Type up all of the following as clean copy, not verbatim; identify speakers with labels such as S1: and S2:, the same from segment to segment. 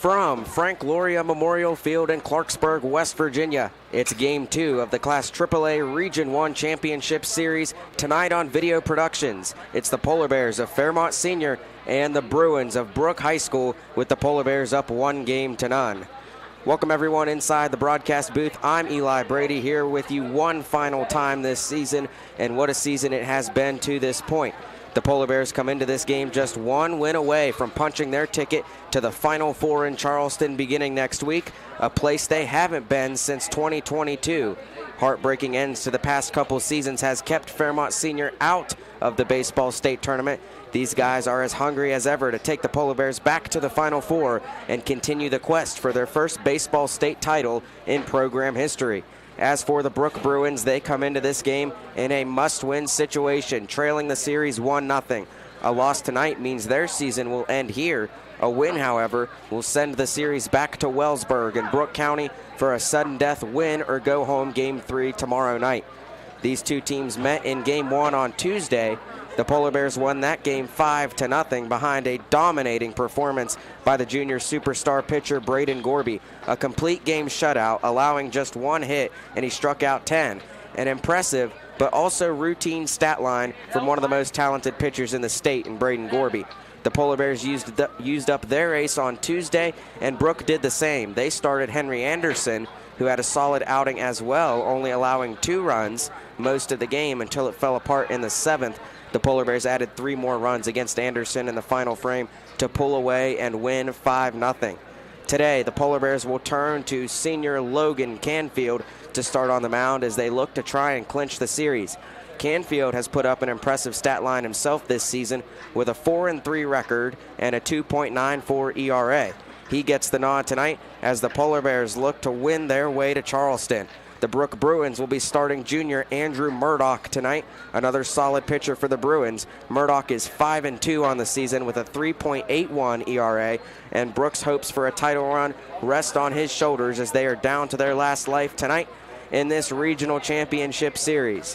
S1: From Frank Loria Memorial Field in Clarksburg, West Virginia, it's Game 2 of the Class AAA Region 1 Championship Series. Tonight on Video Productions, it's the Polar Bears of Fairmont Senior and the Bruins of Brooke High School, with the Polar Bears up 1-0. Welcome everyone inside the broadcast booth. I'm Eli Brady here with you one final time this season, and what a season it has been to this point. The Polar Bears come into this game just one win away from punching their ticket to the Final Four in Charleston beginning next week, a place they haven't been since 2022. Heartbreaking ends to the past couple seasons has kept Fairmont Senior out of the baseball state tournament. These guys are as hungry as ever to take the Polar Bears back to the Final Four and continue the quest for their first baseball state title in program history. As for the Brooke Bruins, they come into this game in a must-win situation, trailing the series 1-0. A loss tonight means their season will end here. A win, however, will send the series back to Wellsburg in Brooke County for a sudden death win or go home Game 3 tomorrow night. These two teams met in Game 1 on Tuesday. The Polar Bears won that game 5-0 behind a dominating performance by the junior superstar pitcher Braden Gorby. A complete game shutout, allowing just one hit, and he struck out 10. An impressive but also routine stat line from one of the most talented pitchers in the state in Braden Gorby. The Polar Bears used up their ace on Tuesday, and Brooke did the same. They started Henry Anderson, who had a solid outing as well, only allowing 2 runs most of the game until it fell apart in the 7th. The Polar Bears added 3 more runs against Anderson in the final frame to pull away and win 5-0. Today, the Polar Bears will turn to senior Logan Canfield to start on the mound as they look to try and clinch the series. Canfield has put up an impressive stat line himself this season with a 4-3 record and a 2.94 ERA. He gets the nod tonight as the Polar Bears look to win their way to Charleston. The Brooke Bruins will be starting junior Andrew Murdoch tonight, another solid pitcher for the Bruins. Murdoch is 5-2 on the season with a 3.81 ERA, and Brooks' hopes for a title run rest on his shoulders as they are down to their last life tonight in this regional championship series.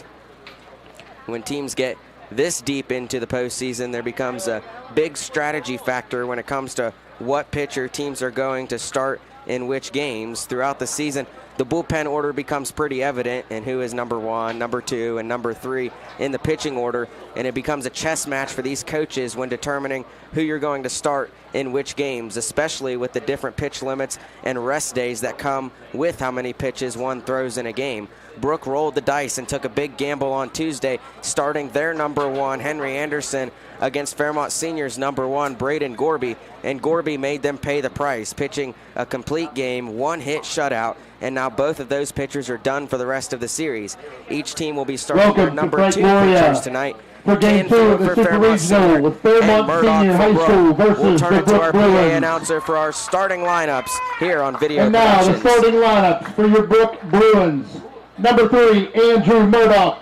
S1: When teams get this deep into the postseason, there becomes a big strategy factor when it comes to what pitcher teams are going to start in which games. Throughout the season, the bullpen order becomes pretty evident and who is number 1, number 2, and number 3 in the pitching order, and it becomes a chess match for these coaches when determining who you're going to start in which games, especially with the different pitch limits and rest days that come with how many pitches one throws in a game. Brooke rolled the dice and took a big gamble on Tuesday, starting their number 1, Henry Anderson, against Fairmont Senior's number 1, Braden Gorby, and Gorby made them pay the price, pitching a complete game, 1-hit shutout, and now both of those pitchers are done for the rest of the series. Each team will be starting their number 2 pitchers tonight.
S2: For Game 2 of the Super Regional with Fairmont Senior High School versus
S1: we'll turn
S2: the
S1: it to our
S2: Brooke
S1: PA
S2: Bruins.
S1: announcer for our starting lineups here on Video
S2: And now
S1: Productions.
S2: the starting lineups for your Brooke Bruins. Number 3, Andrew Murdoch.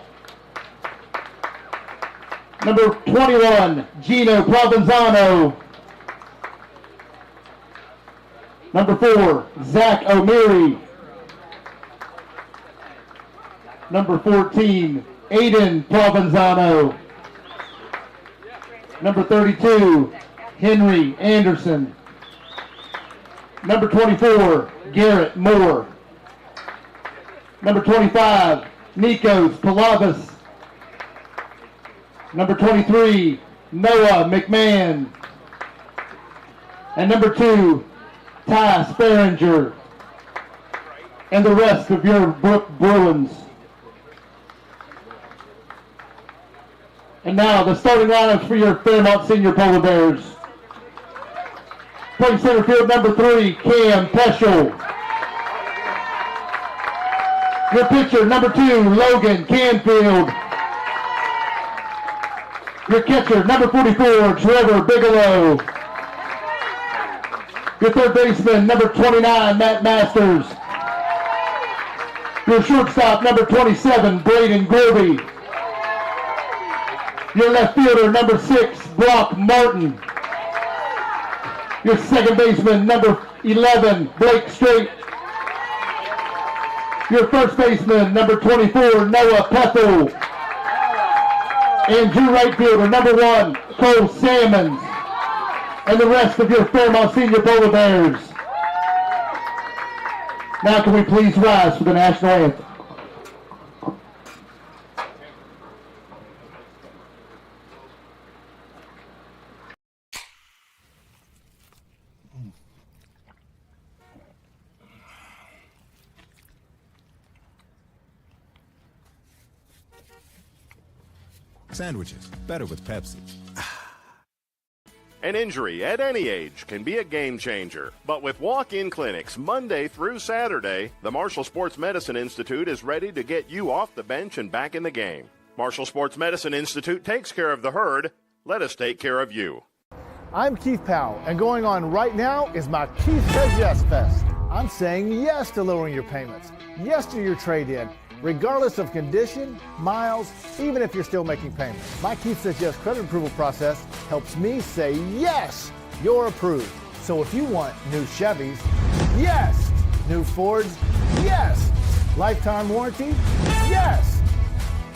S2: Number 21, Gino Provenzano. Number 4, Zach O'Meary. Number 14, Aiden Provenzano. Number 32, Henry Anderson. Number 24, Garrett Moore. Number 25, Nikos Palavas. Number 23, Noah McMahon. And number 2, Ty Sperringer. And the rest of your Brooke Bruins. And now the starting lineups for your Fairmont Senior Polar Bears. Playing center field, number 3, Cam Peschel. Your pitcher, number 2, Logan Canfield. Your catcher, number 44, Trevor Bigelow. Your third baseman, number 29, Matt Masters. Your shortstop, number 27, Braden Gorby. Your left fielder, number 6, Brock Martin. Your second baseman, number 11, Blake Strait. Your first baseman, number 24, Noah Pethel. And your right fielder, number 1, Cole Salmons. And the rest of your Fairmont Senior Polar Bears. Now can we please rise for the national anthem?
S3: Sandwiches, better with Pepsi.
S4: An injury at any age can be a game changer, but with walk-in clinics Monday through Saturday, the Marshall Sports Medicine Institute is ready to get you off the bench and back in the game. Marshall Sports Medicine Institute takes care of the herd. Let us take care of you.
S5: I'm Keith Powell, and going on right now is my Keith Says Yes Fest. I'm saying yes to lowering your payments, yes to your trade-in, regardless of condition, miles, even if you're still making payments. My Keith Says Yes credit approval process helps me say yes, you're approved. So if you want new Chevys, yes. New Fords, yes. Lifetime warranty, yes.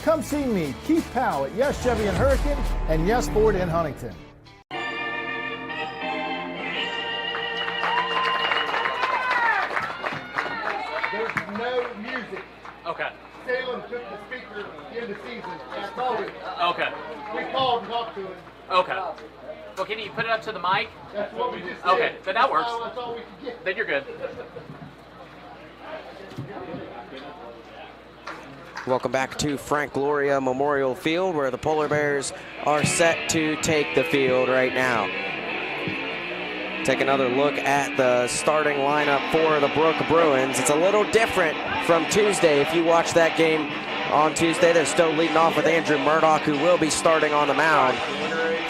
S5: Come see me, Keith Powell at Yes Chevy in Hurricane and Yes Ford in Huntington.
S2: There's no music.
S6: Okay.
S2: Salem took the speaker in the season. I called it.
S6: Okay.
S2: We called and talked to him.
S6: Okay. Well, can you put it up to the mic?
S2: That's what we just did.
S6: Okay, then that works.
S2: That's all we could get.
S6: Then you're good.
S1: Welcome back to Frank Gloria Memorial Field, where the Polar Bears are set to take the field right now. Take another look at the starting lineup for the Brooke Bruins. It's a little different from Tuesday. If you watch that game on Tuesday, they're still leading off with Andrew Murdoch, who will be starting on the mound,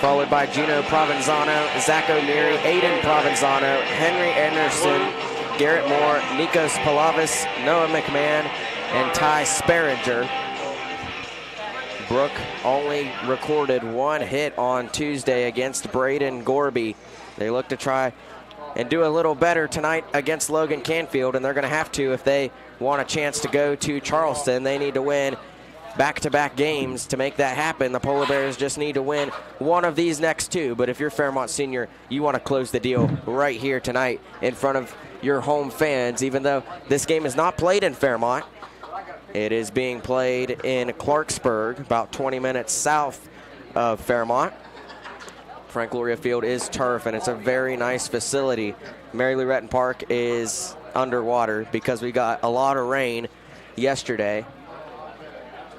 S1: followed by Gino Provenzano, Zach O'Meary, Aiden Provenzano, Henry Anderson, Garrett Moore, Nikos Palavis, Noah McMahon, and Ty Sparinger. Brooke only recorded one hit on Tuesday against Braden Gorby. They look to try and do a little better tonight against Logan Canfield, and they're going to have to if they want a chance to go to Charleston. They need to win back-to-back games to make that happen. The Polar Bears just need to win one of these next two, but if you're Fairmont Senior, you want to close the deal right here tonight in front of your home fans, even though this game is not played in Fairmont. It is being played in Clarksburg, about 20 minutes south of Fairmont. Frank Gloria Field is turf, and it's a very nice facility. Mary Lou Retton Park is underwater because we got a lot of rain yesterday.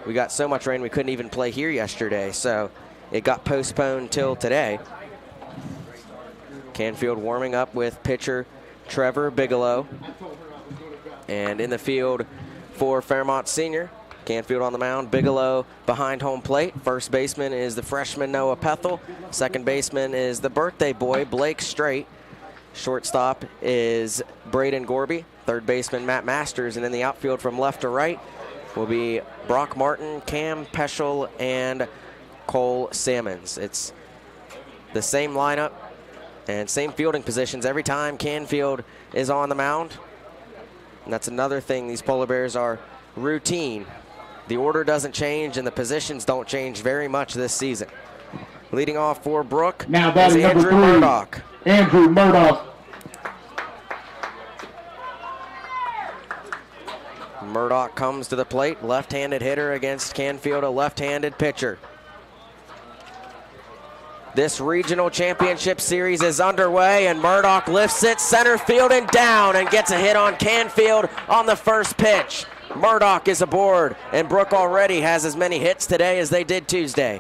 S1: We got so much rain we couldn't even play here yesterday, so it got postponed till today. Canfield warming up with pitcher Trevor Bigelow. And in the field for Fairmont Senior, Canfield on the mound, Bigelow behind home plate. First baseman is the freshman Noah Pethel. Second baseman is the birthday boy Blake Straight. Shortstop is Braden Gorby. Third baseman Matt Masters. And in the outfield from left to right will be Brock Martin, Cam Peschel, and Cole Sammons. It's the same lineup and same fielding positions every time Canfield is on the mound. And that's another thing, these Polar Bears are routine. The order doesn't change and the positions don't change very much this season. Leading off for Brooke
S2: now that is
S1: Andrew Murdoch.
S2: Andrew Murdoch.
S1: Murdoch comes to the plate, left-handed hitter against Canfield, a left-handed pitcher. This regional championship series is underway, and Murdoch lifts it center field and down and gets a hit on Canfield on the first pitch. Murdoch is aboard, and Brooke already has as many hits today as they did Tuesday.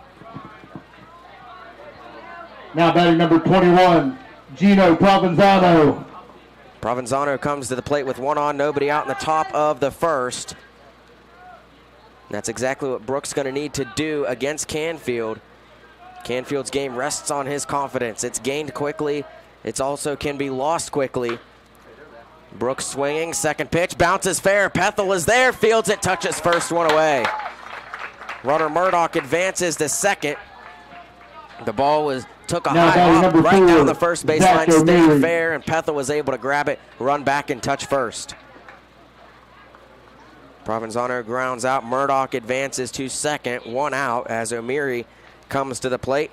S2: Now batting number 21, Gino Provenzano.
S1: Provenzano comes to the plate with one on, nobody out in the top of the first. And that's exactly what Brooke's going to need to do against Canfield. Canfield's game rests on his confidence. It's gained quickly. It also can be lost quickly. Brooks swinging, second pitch, bounces fair. Pethel is there, fields it, touches first one away. Runner Murdoch advances to second. The ball took a high hop right down the first baseline, stayed fair, and Pethel was able to grab it, run back, and touch first. Provenzano grounds out. Murdoch advances to second, one out as O'Meary comes to the plate.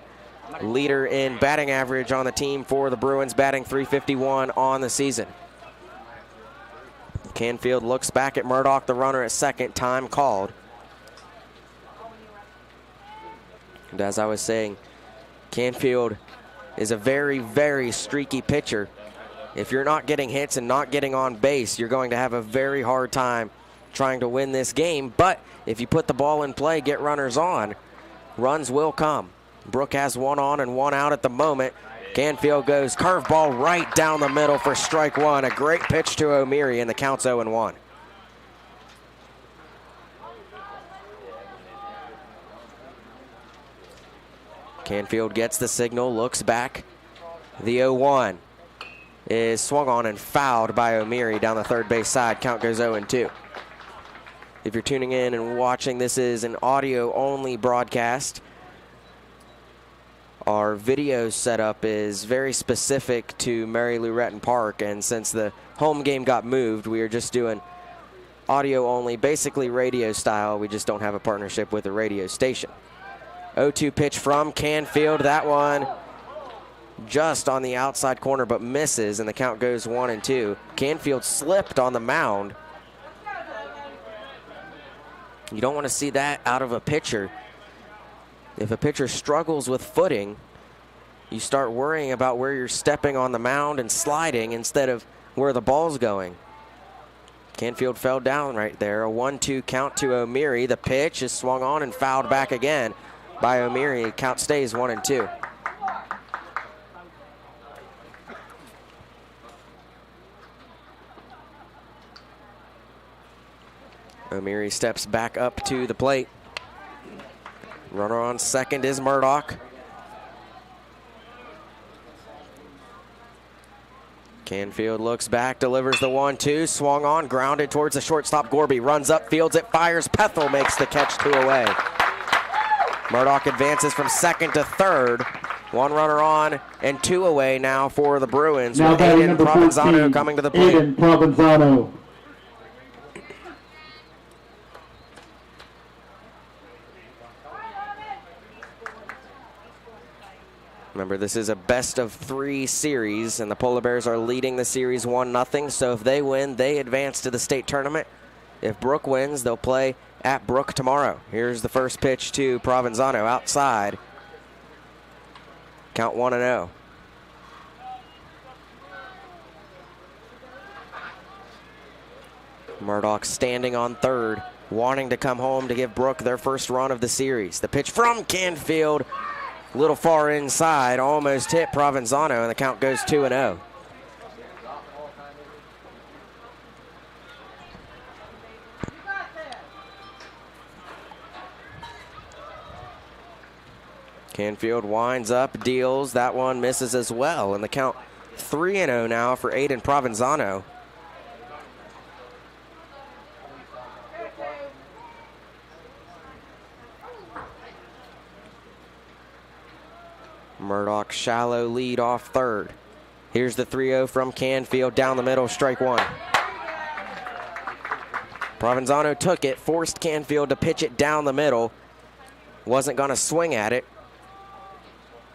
S1: Leader in batting average on the team for the Bruins, batting .351 on the season. Canfield looks back at Murdoch, the runner at second, time called. And as I was saying, Canfield is a very, very streaky pitcher. If you're not getting hits and not getting on base, you're going to have a very hard time trying to win this game. But if you put the ball in play, get runners on, runs will come. Brooke has one on and one out at the moment. Canfield goes curveball right down the middle for strike one. A great pitch to O'Meary, and the count's 0-1. Canfield gets the signal, looks back. The 0-1 is swung on and fouled by O'Meary down the third base side. Count goes 0-2. If you're tuning in and watching, this is an audio-only broadcast. Our video setup is very specific to Mary Lou Retton Park, and since the home game got moved, we are just doing audio only, basically radio style. We just don't have a partnership with a radio station. 0-2 pitch from Canfield. That one just on the outside corner, but misses, and the count goes 1-2. Canfield slipped on the mound. You don't want to see that out of a pitcher. If a pitcher struggles with footing, you start worrying about where you're stepping on the mound and sliding instead of where the ball's going. Canfield fell down right there. A 1-2 count to O'Meary. The pitch is swung on and fouled back again by O'Meary. Count stays 1-2. O'Meary steps back up to the plate. Runner on second is Murdoch. Canfield looks back, delivers the 1-2, swung on, grounded towards the shortstop. Gorby runs up, fields it, fires. Pethel makes the catch, 2 away. Murdoch advances from second to third. One runner on and 2 away now for the Bruins.
S2: Now
S1: with Aiden Provenzano
S2: 14,
S1: coming to the plate.
S2: Aiden Provenzano.
S1: Remember, this is a best-of-3 series, and the Polar Bears are leading the series 1-0. So if they win, they advance to the state tournament. If Brooke wins, they'll play at Brooke tomorrow. Here's the first pitch to Provenzano outside. Count 1-0. Murdoch standing on third, wanting to come home to give Brooke their first run of the series. The pitch from Canfield. A little far inside, almost hit Provenzano, and the count goes 2-0. Canfield winds up, deals. That one misses as well, and the count 3-0 now for Aiden Provenzano. Murdoch shallow lead off third. Here's the 3-0 from Canfield down the middle, strike one. Provenzano took it, forced Canfield to pitch it down the middle. Wasn't going to swing at it,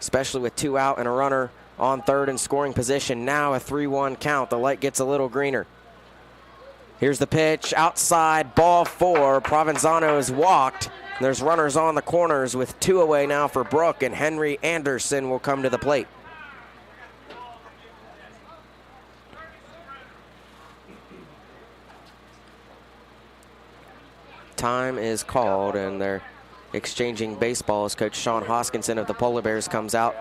S1: especially with 2 out and a runner on third in scoring position. Now a 3-1 count. The light gets a little greener. Here's the pitch outside, ball 4. Provenzano is walked. There's runners on the corners with 2 away now for Brooke, and Henry Anderson will come to the plate. Time is called, and they're exchanging baseball as Coach Sean Hoskinson of the Polar Bears comes out.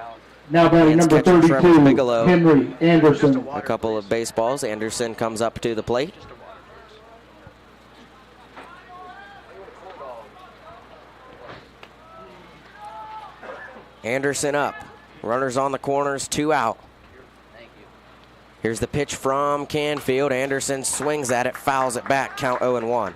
S2: Now batting
S1: Hands
S2: number
S1: catcher Trevor
S2: 32,
S1: Bigelow.
S2: Henry Anderson.
S1: A couple of baseballs. Anderson comes up to the plate. Anderson up. Runners on the corners, 2 out. Here's the pitch from Canfield. Anderson swings at it, fouls it back. Count 0-1.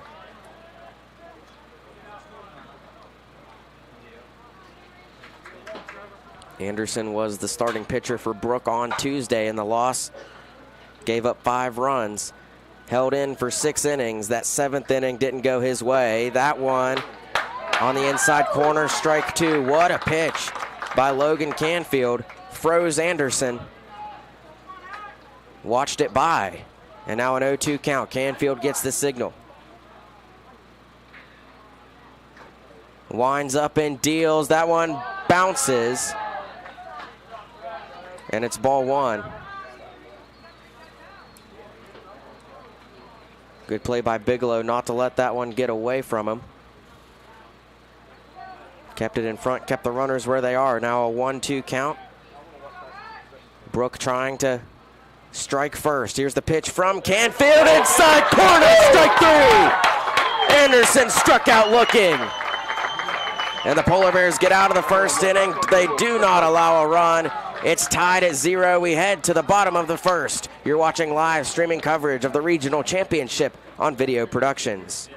S1: Anderson was the starting pitcher for Brooke on Tuesday in the loss. Gave up 5 runs. Held in for 6 innings. That 7th inning didn't go his way. That one on the inside corner, strike 2. What a pitch by Logan Canfield. Froze Anderson. Watched it by. And now an 0-2 count. Canfield gets the signal. Winds up and deals. That one bounces. And it's ball one. Good play by Bigelow not to let that one get away from him. Kept it in front, kept the runners where they are. Now a 1-2 count. Brooke trying to strike first. Here's the pitch from Canfield. Inside corner, strike three. Anderson struck out looking. And the Polar Bears get out of the first inning. They do not allow a run. It's tied at 0. We head to the bottom of the first. You're watching live streaming coverage of the regional championship on Video Productions.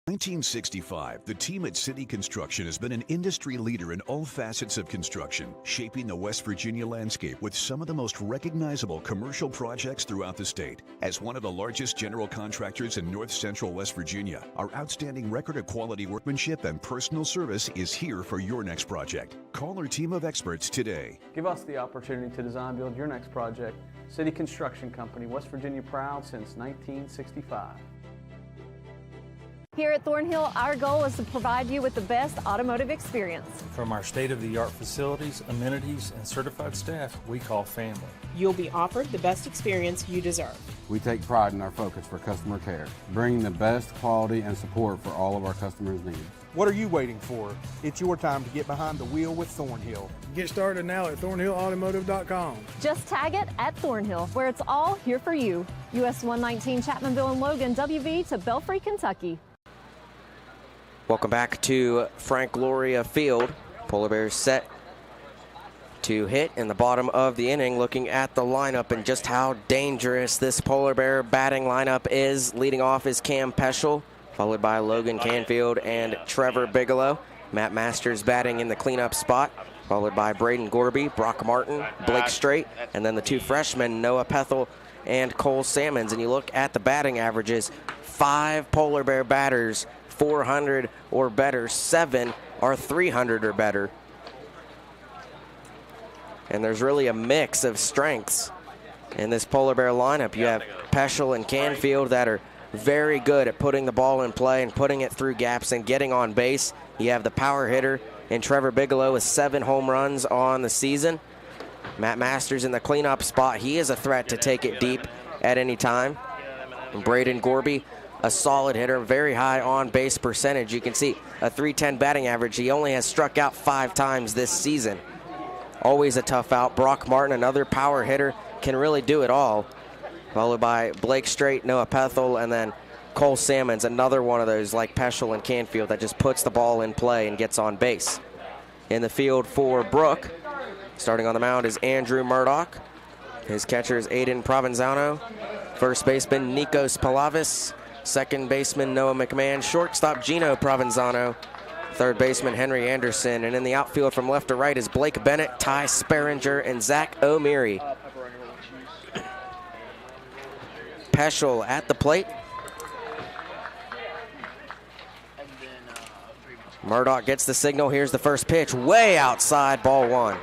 S7: 1965, the team at City Construction has been an industry leader in all facets of construction, shaping the West Virginia landscape with some of the most recognizable commercial projects throughout the state. As one of the largest general contractors in north central West Virginia, our outstanding record of quality workmanship and personal service is here for your next project. Call our team of experts today.
S8: Give us the opportunity to design build your next project. City Construction Company, West Virginia proud since 1965.
S9: Here at Thornhill, our goal is to provide you with the best automotive experience.
S10: From our state-of-the-art facilities, amenities, and certified staff we call family.
S11: You'll be offered the best experience you deserve.
S12: We take pride in our focus for customer care, bringing the best quality and support for all of our customers' needs.
S13: What are you waiting for? It's your time to get behind the wheel with Thornhill. Get started now at thornhillautomotive.com.
S9: Just tag it at Thornhill, where it's all here for you. US 119 Chapmanville and Logan, WV to Belfry, Kentucky.
S1: Welcome back to Frank Gloria Field. Polar Bears set to hit in the bottom of the inning, looking at the lineup and just how dangerous this Polar Bear batting lineup is. Leading off is Cam Peschel, followed by Logan Canfield and Trevor Bigelow. Matt Masters batting in the cleanup spot, followed by Braden Gorby, Brock Martin, Blake Strait, and then the two freshmen, Noah Pethel and Cole Salmons. And you look at the batting averages, 5 Polar Bear batters 400 or better, 7 are 300 or better. And there's really a mix of strengths in this Polar Bear lineup. You have Peschel and Canfield that are very good at putting the ball in play and putting it through gaps and getting on base. You have the power hitter in Trevor Bigelow with 7 home runs on the season. Matt Masters in the cleanup spot. He is a threat to take it deep at any time. And Braden Gorby, a solid hitter, very high on-base percentage. You can see a .310 batting average. He only has struck out 5 times this season. Always a tough out. Brock Martin, another power hitter, can really do it all. Followed by Blake Strait, Noah Pethel, and then Cole Salmons, another one of those like Peschel and Canfield that just puts the ball in play and gets on base. In the field for Brooke, starting on the mound is Andrew Murdoch. His catcher is Aiden Provenzano. First baseman Nikos Palavis. Second baseman Noah McMahon. Shortstop Gino Provenzano. Third baseman Henry Anderson. And in the outfield from left to right is Blake Bennett, Ty Sperringer, and Zach O'Meary. Peschel at the plate. Murdoch gets the signal. Here's the first pitch. Way outside, ball 1.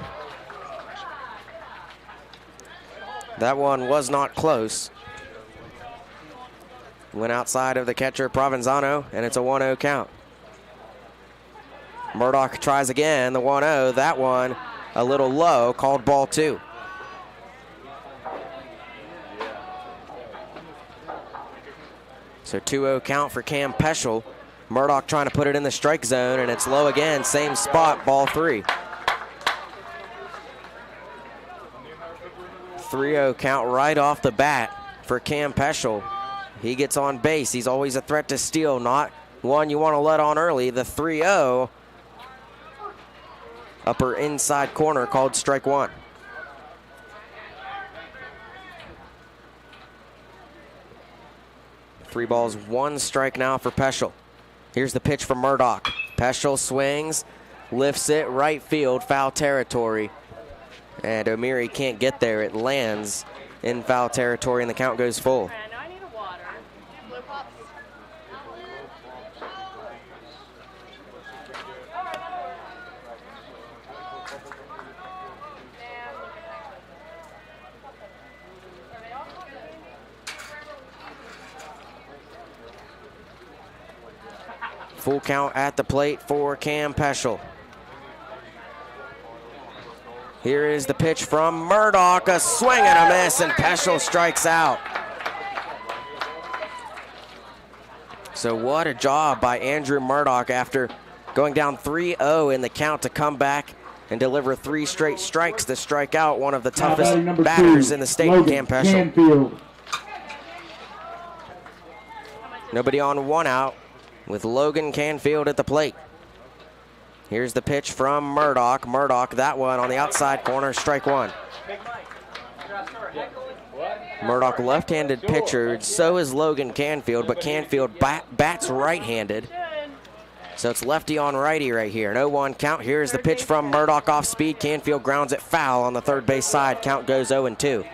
S1: That one was not close. Went outside of the catcher Provenzano, and it's a 1-0 count. Murdoch tries again, the 1-0. That one a little low, called ball 2. So 2-0 count for Cam Peschel. Murdoch trying to put it in the strike zone, and it's low again, same spot, ball 3. 3-0 count right off the bat for Cam Peschel. He gets on base. He's always a threat to steal, not one you want to let on early. The 3-0, upper inside corner, called strike 1. Three balls, 1 strike now for Peschel. Here's the pitch from Murdoch. Peschel swings, lifts it, right field, foul territory. And O'Meary can't get there. It lands in foul territory, and the count goes full. Full count at the plate for Cam Peschel. Here is the pitch from Murdoch, a swing and a miss, and Peschel strikes out. So what a job by Andrew Murdoch after going down 3-0 in the count to come back and deliver 3 straight strikes to strike out one of the toughest batters in the state, Cam Peschel. Nobody on, 1 out with Logan Canfield at the plate. Here's the pitch from Murdoch. Murdoch, that one on the outside corner, strike 1. Murdoch, left-handed pitcher, so is Logan Canfield, but Canfield bats right-handed. So it's lefty on righty right here. An 0-1 count. Here's the pitch from Murdoch off speed. Canfield grounds it foul on the third base side. Count goes 0-2.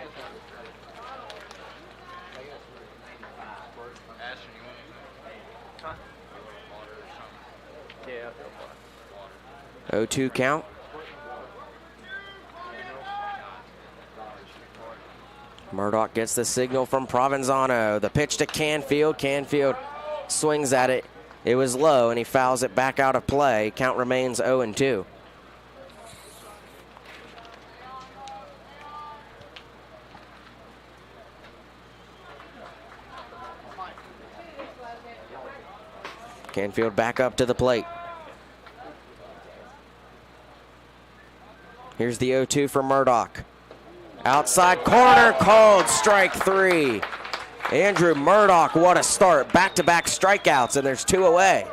S6: Yeah.
S1: 0-2 count. Murdoch gets the signal from Provenzano. The pitch to Canfield. Canfield swings at it. It was low, and he fouls it back out of play. Count remains 0-2. Canfield back up to the plate. Here's the 0-2 for Murdoch. Outside corner, called strike 3. Andrew Murdoch, what a start. Back-to-back strikeouts, and there's 2 away.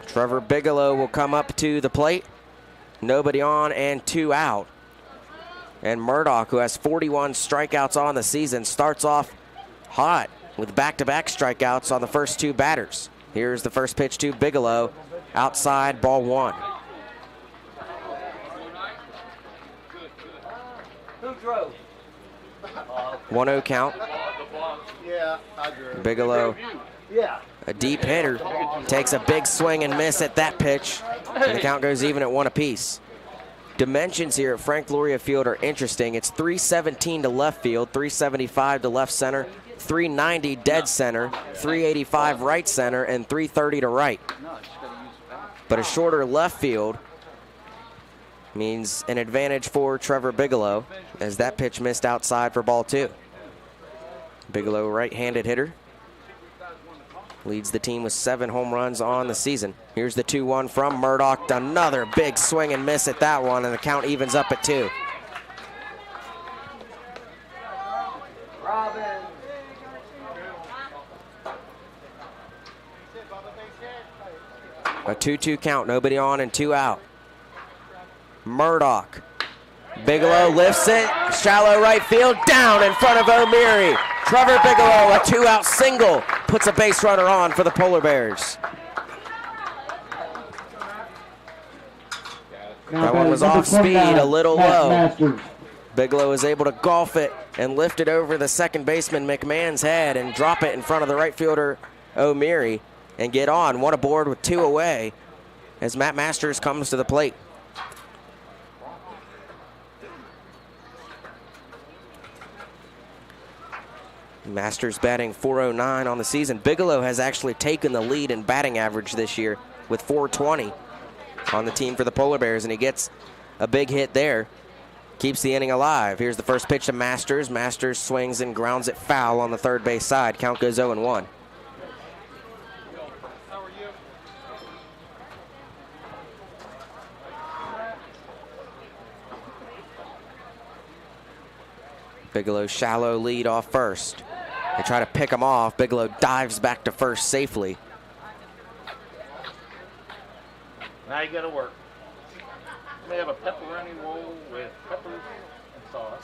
S1: Trevor Bigelow will come up to the plate. Nobody on and 2 out. And Murdoch, who has 41 strikeouts on the season, starts off hot with back-to-back strikeouts on the first 2 batters. Here's the first pitch to Bigelow. Outside, ball 1. 1-0 count.
S5: Yeah, I agree.
S1: Bigelow, a deep hitter, takes a big swing and miss at that pitch, and the count goes even at 1 apiece. Dimensions here at Frank Luria Field are interesting. It's 317 to left field, 375 to left center, 390 dead center, 385 right center, and 330 to right. But a shorter left field means an advantage for Trevor Bigelow, as that pitch missed outside for ball 2. Bigelow, right-handed hitter, leads the team with 7 home runs on the season. Here's the 2-1 from Murdoch. Another big swing and miss at that one, and the count evens up at 2. A 2-2 count, nobody on and 2 out. Murdoch. Bigelow lifts it, shallow right field, down in front of O'Meary. Trevor Bigelow, a 2-out single, puts a base runner on for the Polar Bears. That one was off speed, a little low. Bigelow was able to golf it and lift it over the second baseman McMahon's head and drop it in front of the right fielder O'Meary and get on. 1 aboard with 2 away as Matt Masters comes to the plate. Masters batting .409 on the season. Bigelow has actually taken the lead in batting average this year with .420 on the team for the Polar Bears, and he gets a big hit there. Keeps the inning alive. Here's the first pitch to Masters. Masters swings and grounds it foul on the third base side. Count goes 0-1. Bigelow shallow lead off first. They try to pick him off. Bigelow dives back to first safely.
S6: Now you gotta work. We have a pepperoni roll with peppers and sauce.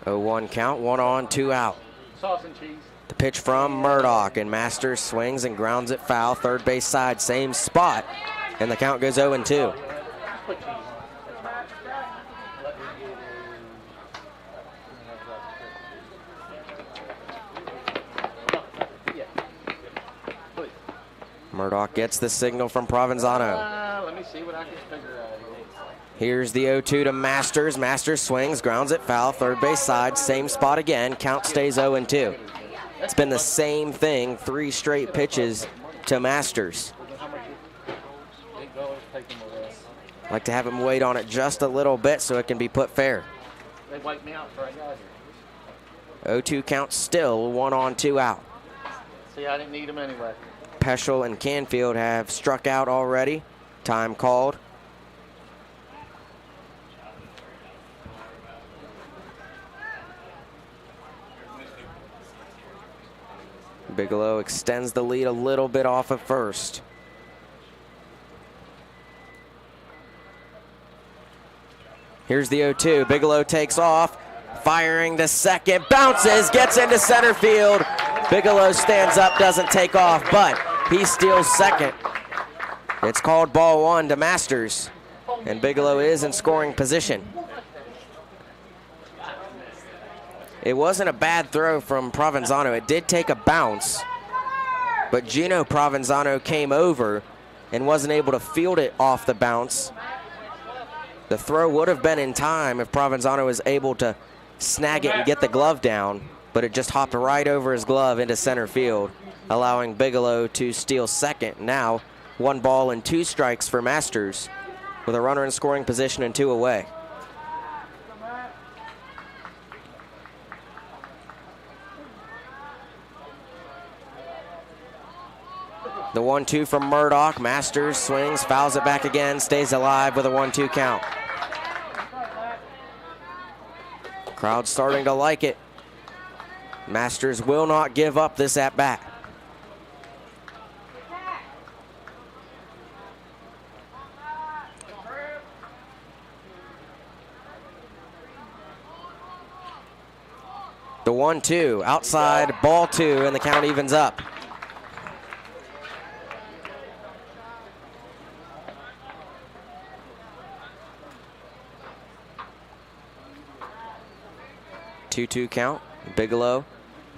S1: 0-1 count, 1 on, 2 out.
S6: Sauce and cheese.
S1: The pitch from Murdoch, and Masters swings and grounds it foul. Third base side, same spot, and the count goes 0-2. Murdoch gets the signal from Provenzano.
S6: Let me see what I can figure out here.
S1: Here's the 0-2 to Masters. Masters swings, grounds it foul, third base side, same spot again. Count stays 0-2. It's been the same thing, 3 straight pitches to Masters. Like to have him wait on it just a little bit so it can be put fair.
S6: They wiped me out before I got here.
S1: 0-2 count still, 1 on, 2 out.
S6: See, I didn't need him anyway.
S1: Peschel and Canfield have struck out already. Time called. Bigelow extends the lead a little bit off at first. Here's the 0-2. Bigelow takes off, firing to second, bounces, gets into center field. Bigelow stands up, doesn't take off, but he steals second. It's called ball 1 to Masters, and Bigelow is in scoring position. It wasn't a bad throw from Provenzano. It did take a bounce, but Gino Provenzano came over and wasn't able to field it off the bounce. The throw would have been in time if Provenzano was able to snag it and get the glove down, but it just hopped right over his glove into center field, allowing Bigelow to steal second. Now, 1 ball and 2 strikes for Masters with a runner in scoring position and 2 away. The 1-2 from Murdoch. Masters swings, fouls it back again, stays alive with a 1-2 count. Crowd starting to like it. Masters will not give up this at-bat. The 1-2, outside, ball 2, and the count evens up. Two-two count. Bigelow,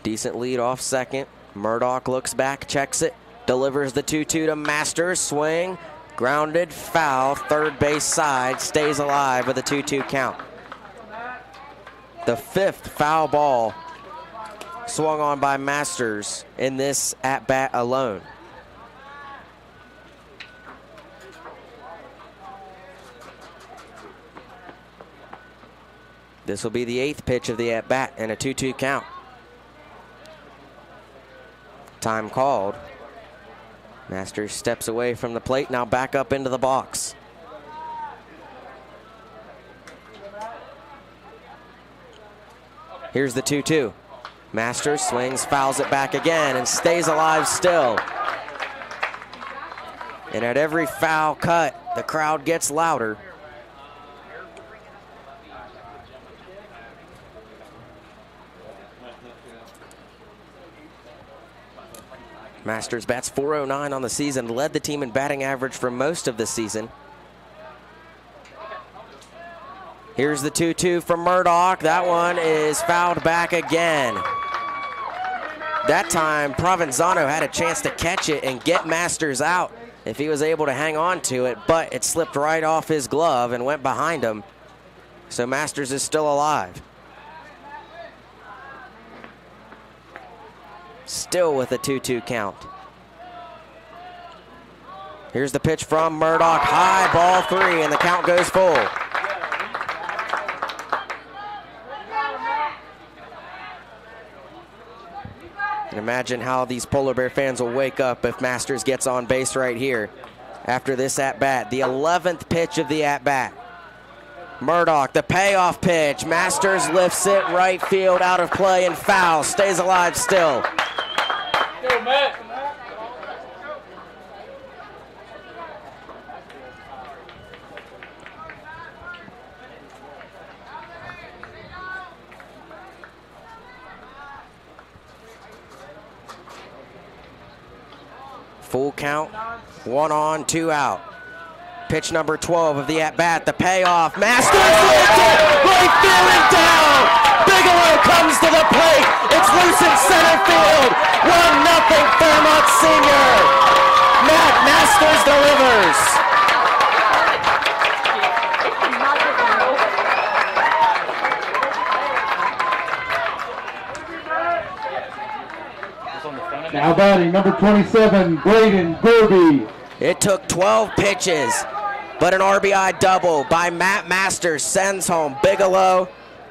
S1: decent lead off second. Murdoch looks back, checks it, delivers the 2-2 to Masters. Swing, grounded, foul, third base side, stays alive with a 2-2 count. The 5th foul ball swung on by Masters in this at-bat alone. This will be the 8th pitch of the at-bat and a 2-2 count. Time called. Masters steps away from the plate, now back up into the box. Here's the 2-2. Masters swings, fouls it back again, and stays alive still. And at every foul cut, the crowd gets louder. Masters bats .409 on the season, led the team in batting average for most of the season. Here's the 2-2 from Murdoch. That one is fouled back again. That time, Provenzano had a chance to catch it and get Masters out if he was able to hang on to it, but it slipped right off his glove and went behind him. So Masters is still alive. Still with a 2-2 count. Here's the pitch from Murdoch. High, ball 3, and the count goes full. And imagine how these Polar Bear fans will wake up if Masters gets on base right here after this at-bat. The 11th pitch of the at-bat. Murdoch, the payoff pitch. Masters lifts it right field, out of play and foul. Stays alive still.
S6: Go, Matt.
S1: Full count, 1 on, 2 out. Pitch number 12 of the at-bat, the payoff. Masters lifts it, right field and down. Bigelow comes to the plate. It's loose in center field. 1-0 Fairmont Senior. Matt Masters delivers.
S2: Now batting, number 27, Braden Gorby.
S1: It took 12 pitches, but an RBI double by Matt Masters sends home Bigelow,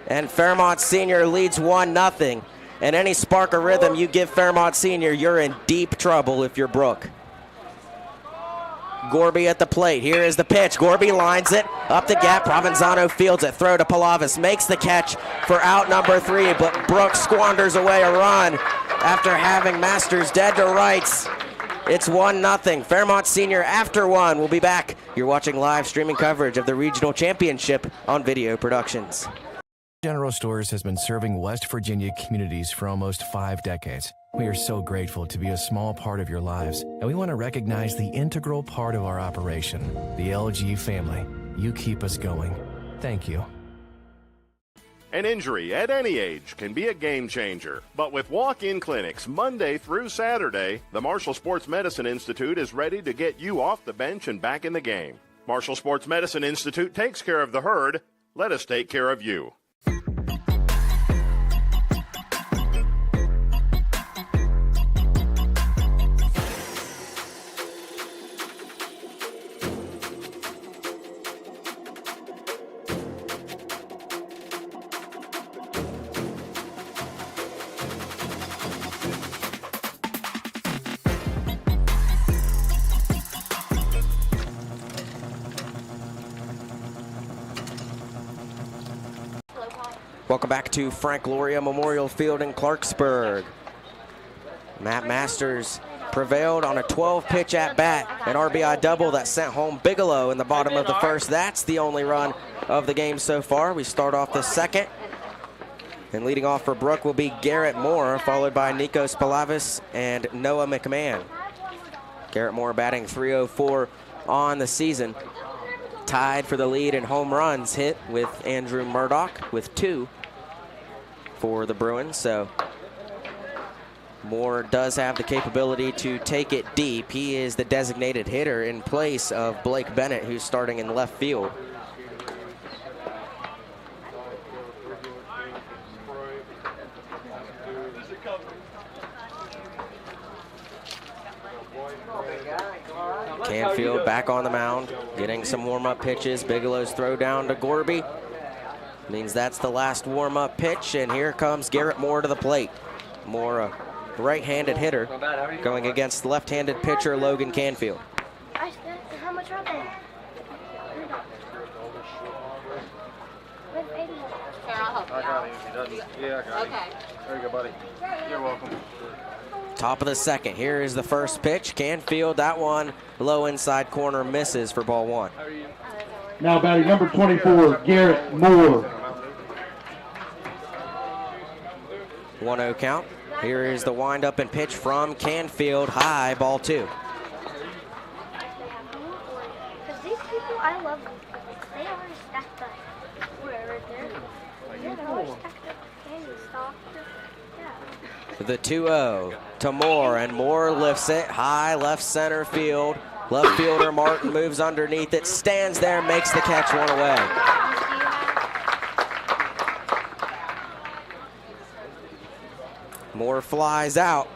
S1: and Fairmont Senior leads 1-0. And any spark of rhythm you give Fairmont Senior, you're in deep trouble if you're Brooke. Gorby at the plate. Here is the pitch. Gorby lines it up the gap. Provenzano fields it. Throw to Palavis. Makes the catch for out number 3, but Brooke squanders away a run after having Masters dead to rights. It's 1-0. Fairmont Senior after 1. We'll be back. You're watching live streaming coverage of the regional championship on Video Productions.
S14: General Stores has been serving West Virginia communities for almost 5 decades. We are so grateful to be a small part of your lives, and we want to recognize the integral part of our operation, the LG family. You keep us going. Thank you.
S4: An injury at any age can be a game changer, but with walk-in clinics Monday through Saturday, the Marshall Sports Medicine Institute is ready to get you off the bench and back in the game. Marshall Sports Medicine Institute takes care of the herd. Let us take care of you.
S1: Welcome back to Frank Loria Memorial Field in Clarksburg. Matt Masters prevailed on a 12-pitch at-bat, an RBI double that sent home Bigelow in the bottom of the first. That's the only run of the game so far. We start off the second. And leading off for Brooke will be Garrett Moore, followed by Nikos Palavis and Noah McMahon. Garrett Moore batting .304 on the season. Tied for the lead in home runs hit with Andrew Murdoch with 2 for the Bruins. So Moore does have the capability to take it deep. He is the designated hitter in place of Blake Bennett, who's starting in left field. Canfield back on the mound, getting some warm-up pitches. Bigelow's throw down to Gorby. Means that's the last warm-up pitch, and here comes Garrett Moore to the plate. Moore, a right-handed hitter, going against left-handed pitcher Logan Canfield.
S15: How much are they?
S6: I got it. Yeah, I got it. Okay. There you go, buddy. You're welcome.
S1: Top of the second. Here is the first pitch. Canfield, that one low inside corner, misses for ball 1.
S2: Now batting number 24, Garrett Moore.
S1: 1-0 count. Here is the windup and pitch from Canfield, high, ball 2.
S15: Because these people, I love them. They always stacked up. Right there. Yeah, they're always stacked up candy stock. Yeah.
S1: The 2-0 to Moore, and Moore lifts it high left center field. Left fielder Martin moves underneath it, stands there, makes the catch, 1 away. Moore flies out.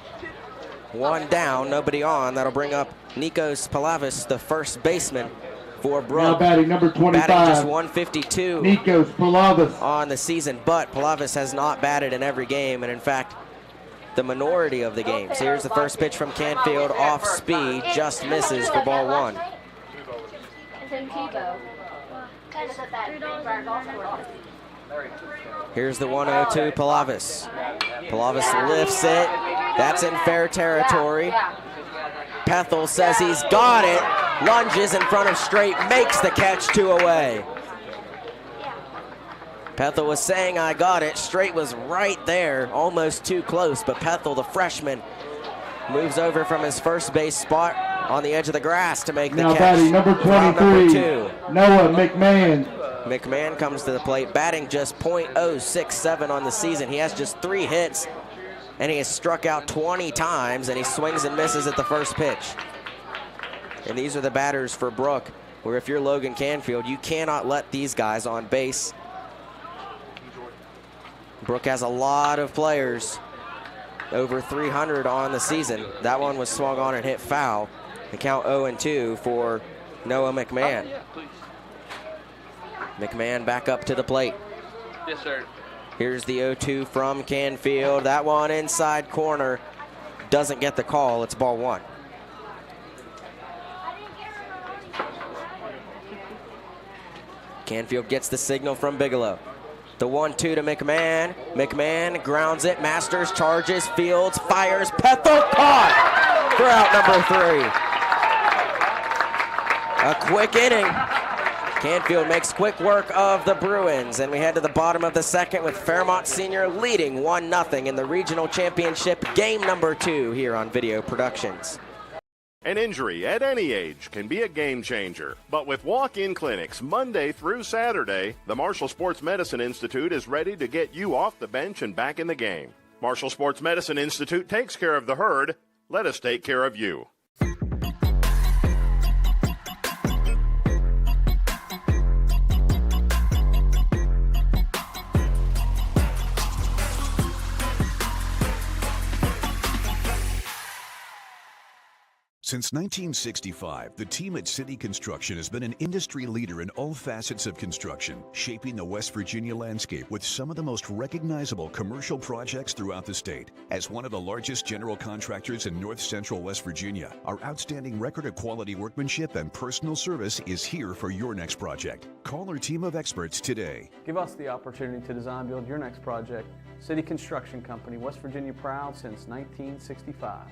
S1: 1 down, nobody on. That'll bring up Nikos Palavis, the first baseman for Brooke.
S2: Now batting number 25.
S1: Batting just 152
S2: Nikos Palavis
S1: on the season, but Palavis has not batted in every game, and in fact, the minority of the games. Here's the first pitch from Canfield, off speed, just misses for ball 1. Here's the 1-0 to Palavis. Palavis lifts it. That's in fair territory. Pethel says he's got it. Lunges in front of Straight, makes the catch, 2 away. Pethel was saying, I got it. Straight was right there, almost too close, but Pethel, the freshman, moves over from his first base spot on the edge of the grass to make the
S2: now
S1: catch.
S2: Batting number 23, Noah McMahon.
S1: McMahon comes to the plate, batting just .067 on the season. He has just 3 hits, and he has struck out 20 times, and he swings and misses at the first pitch. And these are the batters for Brooke, where if you're Logan Canfield, you cannot let these guys on base. Brooke has a lot of players over 300 on the season. That one was swung on and hit foul. The count 0-2 for Noah McMahon. McMahon back up to the plate.
S6: Yes, sir.
S1: Here's the 0-2 from Canfield. That one inside corner. Doesn't get the call. It's ball one. Canfield gets the signal from Bigelow. The 1-2 to McMahon. McMahon grounds it. Masters charges, fields, fires. Pethel caught for out number 3. A quick inning. Canfield makes quick work of the Bruins, and we head to the bottom of the second with Fairmont Senior leading 1-0 in the regional championship game number 2 here on Video Productions.
S4: An injury at any age can be a game changer, but with walk-in clinics Monday through Saturday, the Marshall Sports Medicine Institute is ready to get you off the bench and back in the game. Marshall Sports Medicine Institute takes care of the herd. Let us take care of you.
S7: Since 1965, the team at City Construction has been an industry leader in all facets of construction, shaping the West Virginia landscape with some of the most recognizable commercial projects throughout the state. As one of the largest general contractors in north central West Virginia, our outstanding record of quality workmanship and personal service is here for your next project. Call our team of experts today.
S8: Give us the opportunity to design build your next project. City Construction Company, West Virginia proud since 1965.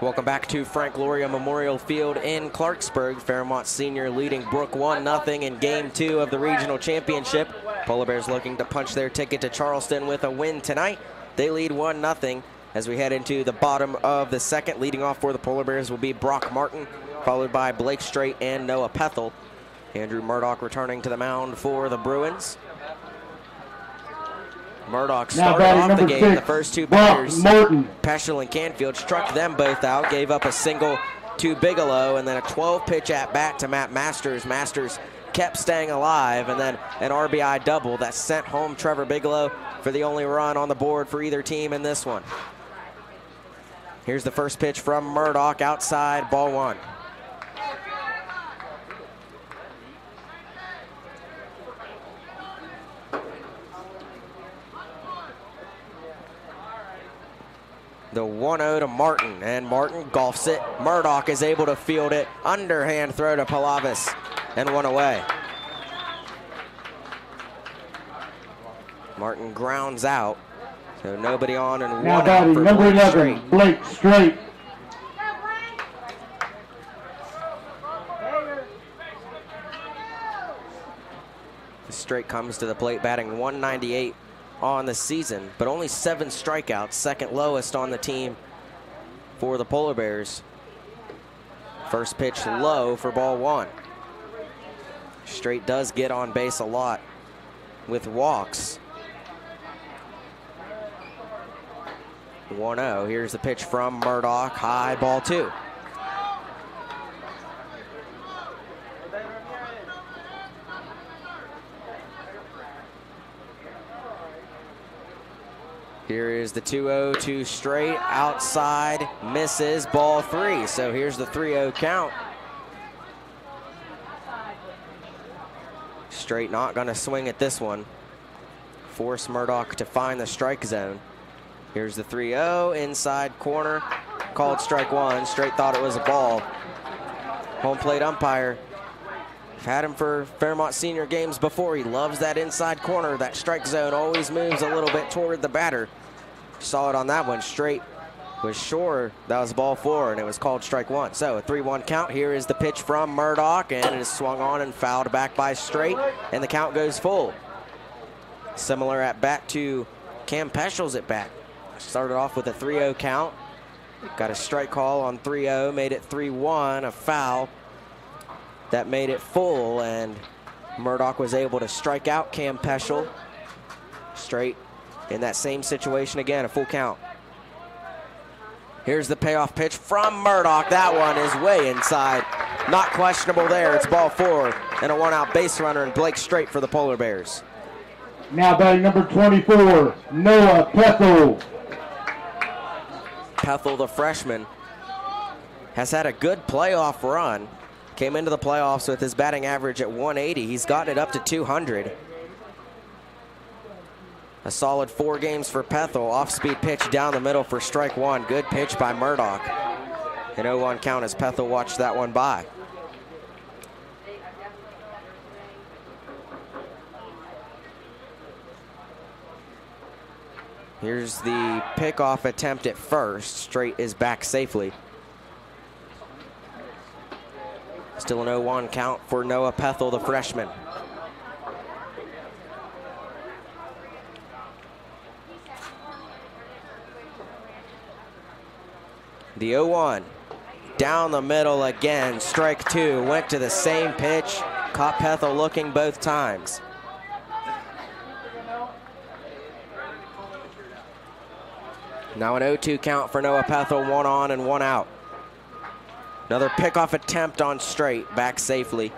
S1: Welcome back to Frank Loria Memorial Field in Clarksburg. Fairmont Senior leading Brooke 1-0 in Game 2 of the regional championship. Polar Bears looking to punch their ticket to Charleston with a win tonight. They lead 1-0 as we head into the bottom of the second. Leading off for the Polar Bears will be Brock Martin, followed by Blake Straight and Noah Pethel. Andrew Murdoch returning to the mound for the Bruins. Murdoch started off the game. The first two batters, Peschel and Canfield, struck them both out, gave up a single to Bigelow, and then a 12-pitch at-bat to Matt Masters. Masters kept staying alive, and then an RBI double that sent home Trevor Bigelow for the only run on the board for either team in this one. Here's the first pitch from Murdoch, outside, ball one. The 1-0 to Martin, and Martin golfs it. Murdoch is able to field it. Underhand throw to Palavis, and one away. Martin grounds out, so nobody on, and
S2: now
S1: one out for
S2: number
S1: Blake
S2: 11,
S1: Straight.
S2: Blake Straight.
S1: Straight comes to the plate batting 198 on the season, but only 7 strikeouts, second lowest on the team for the Polar Bears. First pitch low for ball one. Straight does get on base a lot with walks. 1-0. Here's the pitch from Murdoch, high, ball two. Here is the 2-0 to Straight, outside, misses, ball three. So here's the 3-0 count. Straight not gonna swing at this one. Force Murdoch to find the strike zone. Here's the 3-0, inside corner, called strike one. Straight thought it was a ball. Home plate umpire. I've had him for Fairmont Senior games before. He loves that inside corner. That strike zone always moves a little bit toward the batter. Saw it on that one. Straight was sure that was ball four, and it was called strike one. So a 3-1 count. Here is the pitch from Murdoch, and it is swung on and fouled back by Straight, and the count goes full. Similar at bat to Cam Peschel's at bat. Started off with a 3-0 count. Got a strike call on 3-0, made it 3-1, a foul. That made it full, and Murdoch was able to strike out Cam Peschel. Straight in that same situation again, a full count. Here's the payoff pitch from Murdoch. That one is way inside. Not questionable there. It's ball four and a one-out base runner, and Blake Straight for the Polar Bears.
S2: Now batting number 24, Noah Pethel.
S1: Pethel, the freshman, has had a good playoff run. Came into the playoffs with his batting average at 180. He's gotten it up to 200. A solid 4 games for Pethel. Off-speed pitch down the middle for strike one. Good pitch by Murdoch. An 0-1 count as Pethel watched that one by. Here's the pickoff attempt at first. Straight is back safely. Still an 0-1 count for Noah Pethel, the freshman. The 0-1. Down the middle again. Strike two. Went to the same pitch. Caught Pethel looking both times. Now an 0-2 count for Noah Pethel, 1 on and 1 out. Another pickoff attempt on straight, back safely.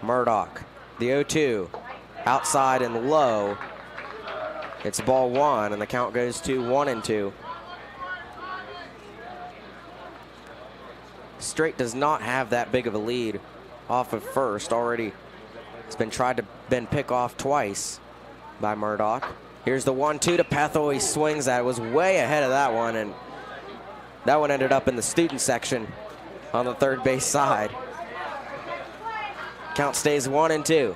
S1: Murdoch, the 0-2, outside and low. It's ball 1 and the count goes to 1-2. Straight does not have that big of a lead off of first. Already it's been pick off twice by Murdoch. Here's the 1-2 to Pethel. He swings at it. Was way ahead of that one, and that one ended up in the student section on the third base side. Count stays 1-2.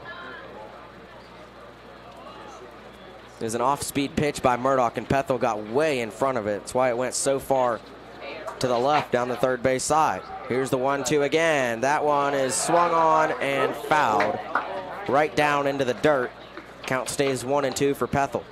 S1: There's an off-speed pitch by Murdoch, and Pethel got way in front of it. That's why it went so far to the left down the third base side. Here's the 1-2 again. That one is swung on and fouled right down into the dirt. Count stays 1-2 for Pethel.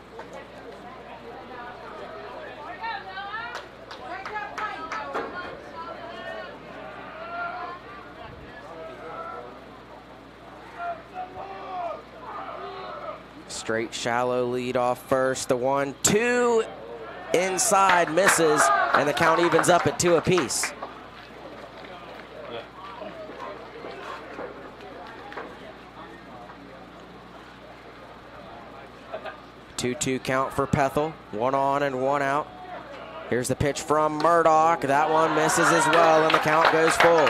S1: Straight shallow lead off first. The 1-2 inside misses, and the count evens up at 2 apiece. Two count for Pethel, 1 on and 1 out. Here's the pitch from Murdoch. That one misses as well, and the count goes full.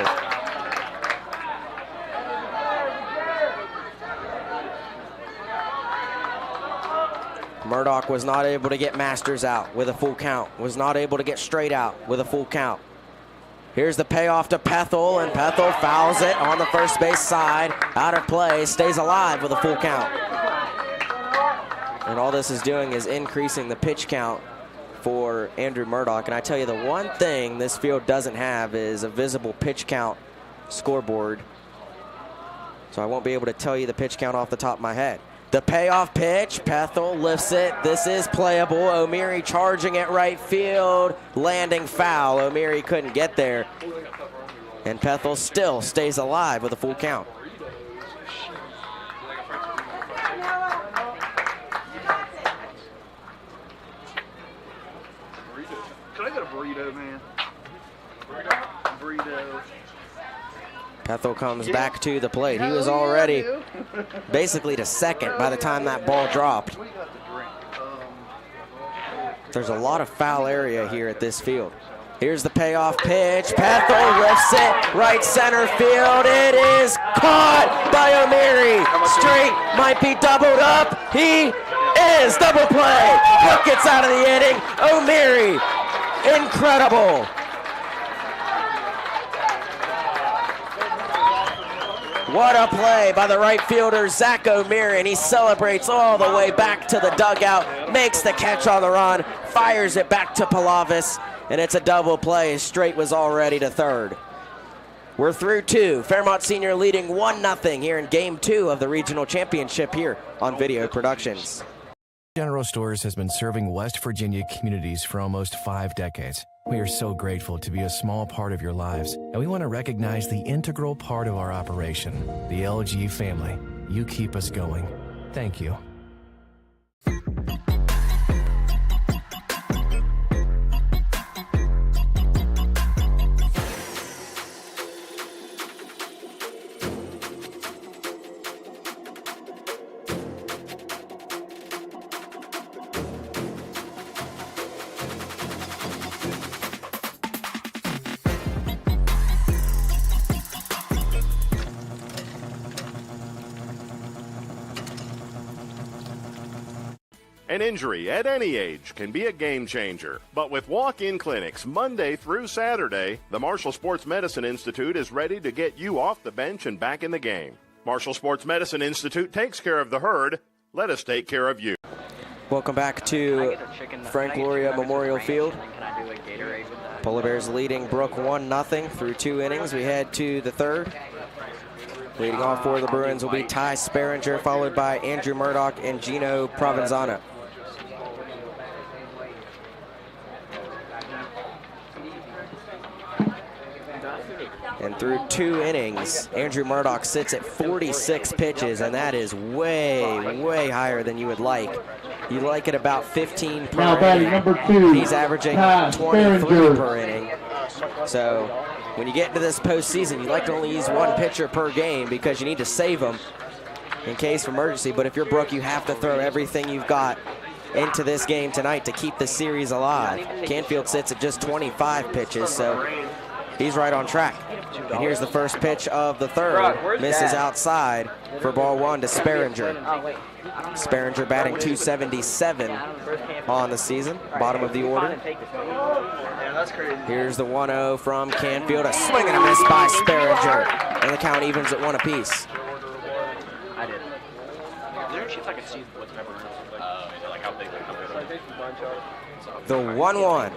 S1: Murdoch was not able to get Masters out with a full count. Was not able to get Straight out with a full count. Here's the payoff to Pethel, and Pethel fouls it on the first base side. Out of play, stays alive with a full count. And all this is doing is increasing the pitch count for Andrew Murdoch. And I tell you, the one thing this field doesn't have is a visible pitch count scoreboard. So I won't be able to tell you the pitch count off the top of my head. The payoff pitch, Pethel lifts it. This is playable. O'Meary charging at right field, landing foul. O'Meary couldn't get there. And Pethel still stays alive with a full count.
S6: Can I get a burrito, man? Burrito.
S1: Pethel comes back to the plate. He was already basically to second by the time that ball dropped. There's a lot of foul area here at this field. Here's the payoff pitch. Pethel lifts it right center field. It is caught by O'Meary. Straight might be doubled up. He is double play. Brooke gets out of the inning. O'Meary, incredible. What a play by the right fielder, Zach O'Meary, and he celebrates all the way back to the dugout, makes the catch on the run, fires it back to Palavis, and it's a double play. Straight was already to third. We're through 2. Fairmont Senior leading 1-0 here in Game 2 of the Regional Championship here on Video Productions.
S14: General Stores has been serving West Virginia communities for almost 5 decades. We are so grateful to be a small part of your lives, and we want to recognize the integral part of our operation, the LG family. You keep us going. Thank you.
S4: An injury at any age can be a game changer. But with walk-in clinics Monday through Saturday, the Marshall Sports Medicine Institute is ready to get you off the bench and back in the game. Marshall Sports Medicine Institute takes care of the herd. Let us take care of you.
S1: Welcome back to Frank Loria Memorial Field. Polar Bears leading Brooke 1-0 through 2 innings. We head to the third. Leading off for the Bruins will be Ty Sperringer, followed by Andrew Murdoch and Gino Provenzano. And through 2 innings, Andrew Murdoch sits at 46 pitches, and that is way, way higher than you would like. You like it about 15 per
S2: now batting
S1: inning.
S2: number 2.
S1: He's averaging 23 per inning. So when you get into this postseason, you like to only use 1 pitcher per game because you need to save them in case of emergency. But if you're Brooke, you have to throw everything you've got into this game tonight to keep the series alive. Canfield sits at just 25 pitches, so he's right on track. And here's the first pitch of the third. Misses outside for ball 1 to Sperringer. Sperringer batting .277 on the season, bottom of the order. Here's the 1-0 from Canfield. A swing and a miss by Sperringer. And the count evens at 1 apiece.
S6: I did. There sheets I could see what's never like how big
S1: The 1-1.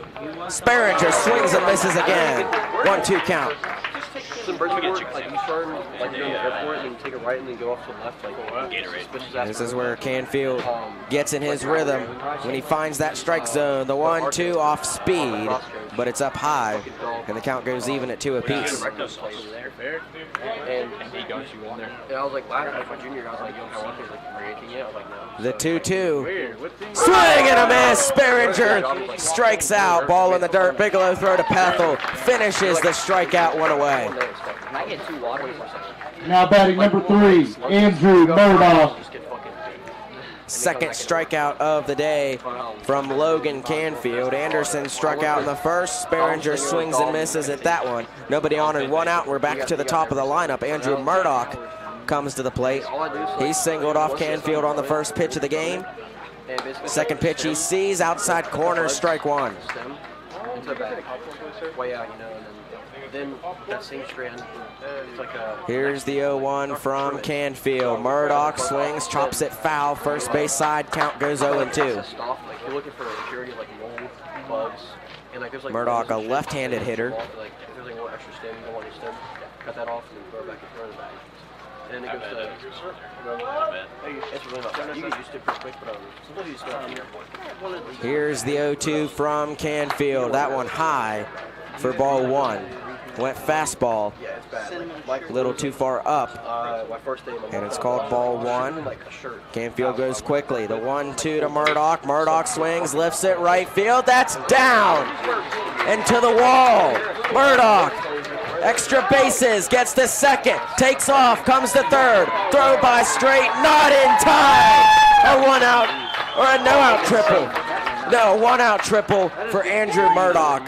S1: Sperringer swings and misses again. 1-2 count.
S6: Some birds we get like you turn like you're in the airport and you take a right and then go off to the left like Gatorade.
S1: This is where Canfield gets in his rhythm when he finds that strike zone. The 1-2 off speed, but it's up high, and the count goes even at 2 apiece.
S6: And he goes you in there. Yeah, I was like last night my junior, I was like, yo, I want to like 18 yet. I was like, no.
S1: The 2-2. Swing and a miss. Sperringer strikes out. Ball in the dirt. Bigelow throw to Pethel. Finishes the strikeout, 1 away.
S2: Now batting number 3, Andrew Murdoch.
S1: Second strikeout of the day from Logan Canfield. Anderson struck out in the first. Sperringer swings and misses at that one. Nobody on and 1 out. We're back to the top of the lineup. Andrew Murdoch comes to the plate. He singled off Canfield on the first pitch of the game. Second pitch he sees, outside corner, strike 1.
S6: Then that same strand, it's like a...
S1: Here's the 0-1 from Canfield. Murdoch swings, chops it foul. First base side, count goes 0-2.
S6: You're looking for a purity like mold, bugs, and like there's like...
S1: Murdoch, a left-handed hitter.
S6: Like if there's like one extra stem, you don't want your stem, cut that off and then throw it back and throw it back. And then it goes to... It's really not bad. You get used to it pretty quick, but sometimes you just go out here.
S1: Here's the 0-2 from Canfield. That one high for ball 1. Went fastball, a little too far up, and it's called ball 1. Canfield goes quickly. The 1-2 to Murdoch. Murdoch swings, lifts it right field. That's down and to the wall. Murdoch, extra bases, gets the second, takes off, comes to third. Throw by straight, not in time. A 1-out or a no-out triple. No, 1-out triple for Andrew Murdoch.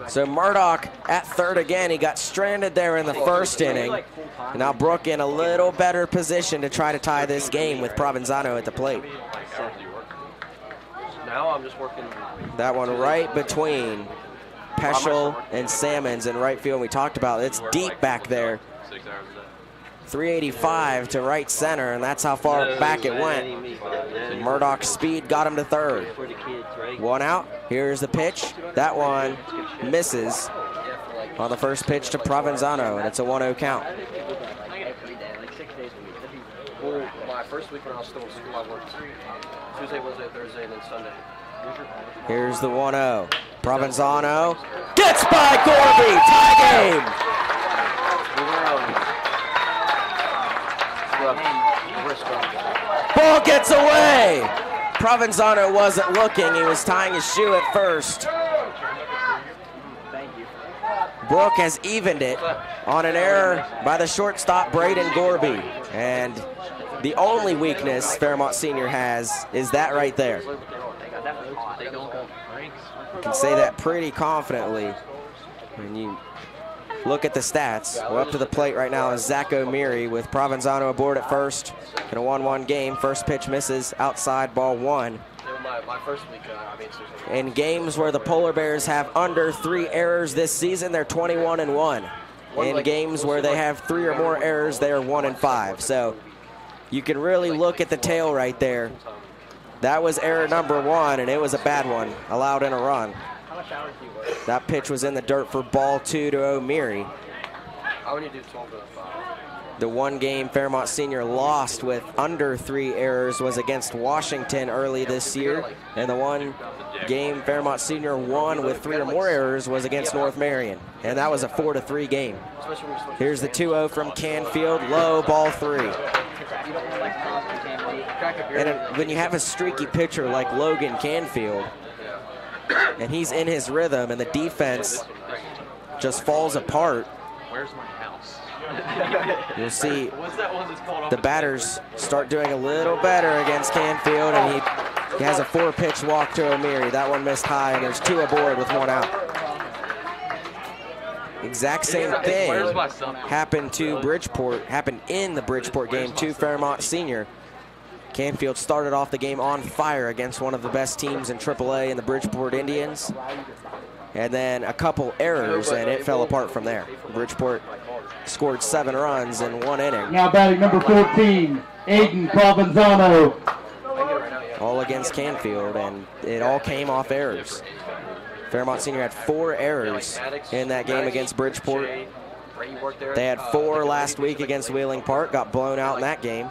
S1: So Murdoch at third again. He got stranded there in the first inning. And now Brooke in a little better position to try to tie this game with Provenzano at the plate.
S6: Now I'm just working.
S1: That one right between Peschel and Salmons in right field. We talked about it. It's deep back there. 385 to right center, and that's how far back it went. Murdoch's speed got him to third. 1 out. Here's the pitch. That one misses on the first pitch to Provenzano, and it's a 1-0 count.
S6: Well, my first week when I was still in school, I worked Tuesday, Wednesday, Thursday, and then Sunday.
S1: Here's the 1-0. Provenzano gets by Gorby. Tie game. Ball gets away. Provenzano wasn't looking. He was tying his shoe at first. Brooke has evened it on an error by the shortstop, Braden Gorby. And the only weakness Fairmont Senior has is that right there. You can say that pretty confidently. And you look at the stats. Well, up to the plate right now is Zach O'Meary with Provenzano aboard at first in a 1-1 game. First pitch misses outside, ball 1.
S6: My first week,
S1: In games where the Polar Bears have under 3 errors this season, they're 21-1. In games where they have 3 or more errors, they are 1-5. So you can really look at the tail right there. That was error number 1, and it was a bad one, allowed in a run. That pitch was in the dirt for ball 2 to O'Meary.
S6: I would do 12 to 5.
S1: The one game Fairmont Senior lost with under 3 errors was against Washington early this year, and the one game Fairmont Senior won with 3 or more errors was against North Marion, and that was a 4-3 game. Here's the 2-0 from Canfield, low, ball 3. And when you have a streaky pitcher like Logan Canfield, and he's in his rhythm, and the defense just falls apart,
S6: Where's my house?
S1: you'll see the batters start doing a little better against Canfield, and he has a 4-pitch walk to O'Meary. That one missed high, and there's 2 aboard with 1 out. Exact same thing happened in the Bridgeport game to Fairmont Senior. Canfield started off the game on fire against one of the best teams in AAA in the Bridgeport Indians. And then a couple errors, and it fell apart from there. Bridgeport scored 7 runs in 1 inning.
S2: Now batting number 14, Aiden Provenzano.
S1: All against Canfield, and it all came off errors. Fairmont Senior had 4 errors in that game against Bridgeport. They had 4 last week against Wheeling Park, got blown out in that game.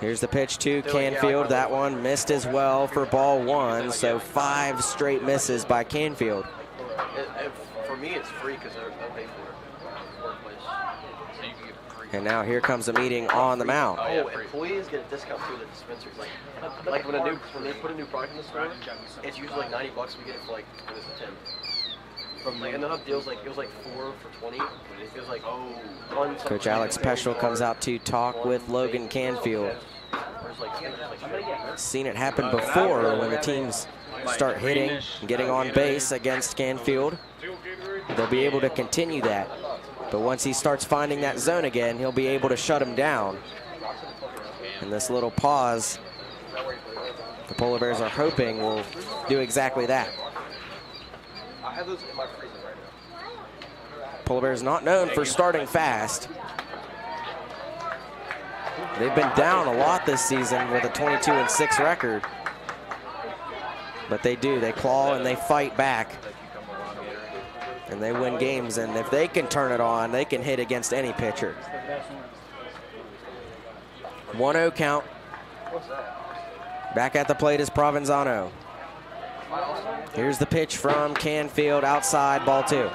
S1: Here's the pitch to Canfield. That one missed as well for ball 1, so 5 straight misses by Canfield.
S6: For me, it's free because they'll pay for it. Workplace. So you can get free.
S1: And now here comes a meeting on the mound.
S6: Oh, employees get a discount through the dispensaries. Like when they put a new product in the store, it's usually like $90. We get it for like, what is it, 10. And they'll have deals like, it was like 4 for 20. It was like, one.
S1: Coach Alex Peschel comes out to talk with Logan Canfield. Seen it happen before when the teams start hitting and getting on base against Canfield. They'll be able to continue that. But once he starts finding that zone again, he'll be able to shut him down. And this little pause, the Polar Bears are hoping will do exactly that.
S6: I have those in my freezer right now.
S1: Polar Bears not known for starting fast. They've been down a lot this season with a 22-6 record. But they do, they claw and they fight back. And they win games, and if they can turn it on, they can hit against any pitcher. 1-0 count. Back at the plate is Provenzano. Here's the pitch from Canfield, outside, ball 2.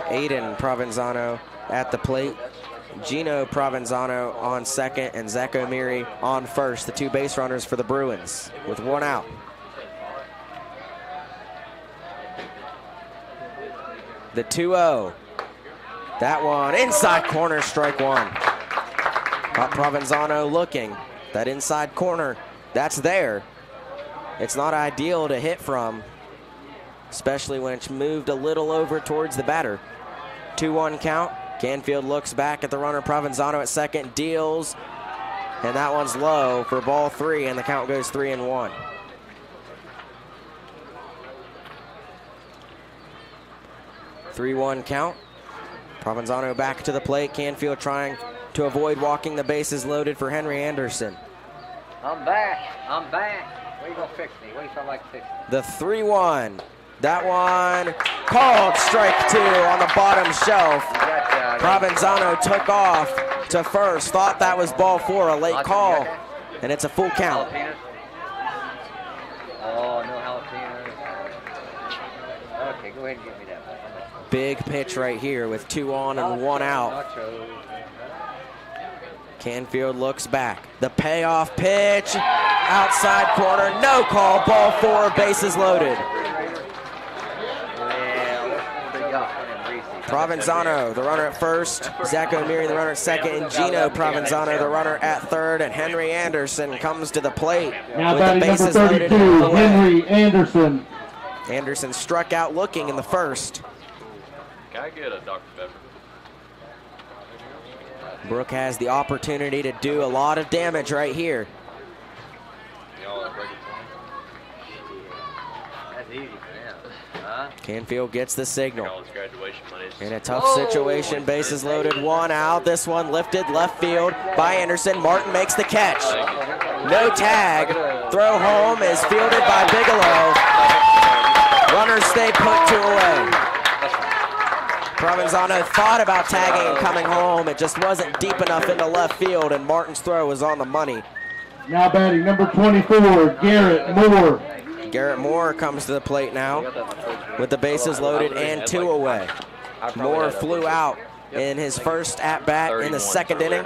S1: Aiden Provenzano at the plate. Gino Provenzano on second, and Zach O'Meary on first, the 2 base runners for the Bruins, with 1 out. The 2-0. That one inside corner, strike 1. Got Provenzano looking. That inside corner, that's there. It's not ideal to hit from, especially when it's moved a little over towards the batter. 2-1 count. Canfield looks back at the runner. Provenzano at second, deals, and that one's low for ball 3, and the count goes 3-1. Three-1 count. Provenzano back to the plate. Canfield trying to avoid walking the bases loaded for Henry Anderson.
S16: I'm back. I'm back. What are you going to fix me? What do you feel like fixing?
S1: The 3-1. That one called strike 2 on the bottom shelf. Provenzano took off to first. Thought that was ball 4, a late call, and it's a full count.
S16: Oh, no jalapenos. Okay, go ahead and give me that one.
S1: Big pitch right here with 2 on and 1 out. Canfield looks back. The payoff pitch, outside corner, no call, ball 4, bases loaded. Provenzano, the runner at first. Zach O'Meary, the runner at second. And Gino Provenzano, the runner at third. And Henry Anderson comes to the plate
S2: now
S1: with the bases loaded.
S2: Henry Anderson.
S1: Anderson struck out looking in the first.
S17: Can I get a Dr. Pepper?
S1: Brooke has the opportunity to do a lot of damage right here.
S16: That's easy for them. Huh?
S1: Canfield gets the signal.
S17: Graduation money.
S1: In a tough situation, bases loaded, one out. This one lifted left field by Anderson. Martin makes the catch. No tag. Throw home is fielded by Bigelow. Runners stay put, 2 away. Provenzano thought about tagging and coming home. It just wasn't deep enough into left field, and Martin's throw was on the money.
S2: Now batting number 24, Garrett Moore.
S1: Garrett Moore comes to the plate now with the bases loaded and 2 away. Moore flew out in his first at-bat in the second inning.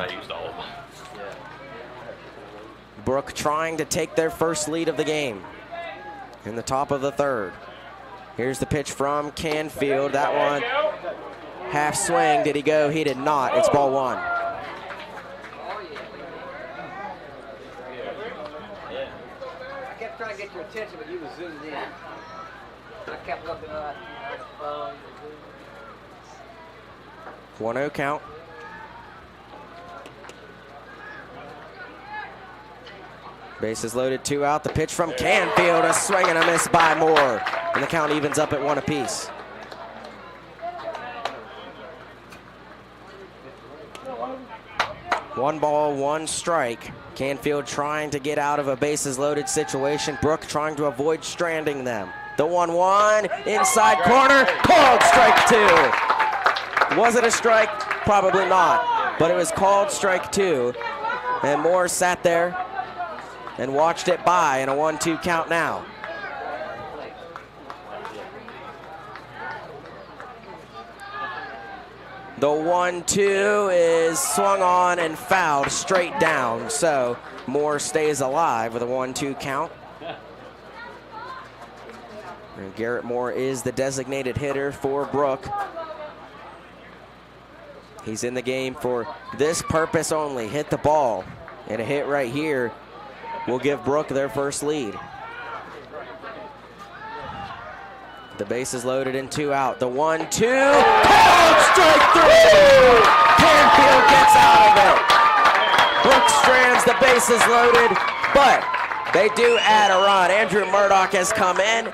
S1: Brooke trying to take their first lead of the game in the top of the third. Here's the pitch from Canfield. That one, half swing. Did he go? He did not. It's ball 1.
S16: I kept trying to get your attention, but you was zoomed in. I kept looking at the phone.
S1: 1-0 count. Bases loaded, 2 out. The pitch from Canfield, a swing and a miss by Moore. And the count evens up at 1 apiece. One ball, 1 strike. Canfield trying to get out of a bases loaded situation. Brooke trying to avoid stranding them. The 1-1 inside corner, called strike 2. Was it a strike? Probably not, but it was called strike 2. And Moore sat there and watched it by in a 1-2 count now. The 1-2 is swung on and fouled straight down, so Moore stays alive with a 1-2 count. And Garrett Moore is the designated hitter for Brooke. He's in the game for this purpose only, hit the ball. And a hit right here will give Brooke their first lead. The base is loaded and 2 out. The 1-2, called strike 3! Canfield gets out of it. Brooke strands, the base is loaded, but they do add a run. Andrew Murdoch has come in.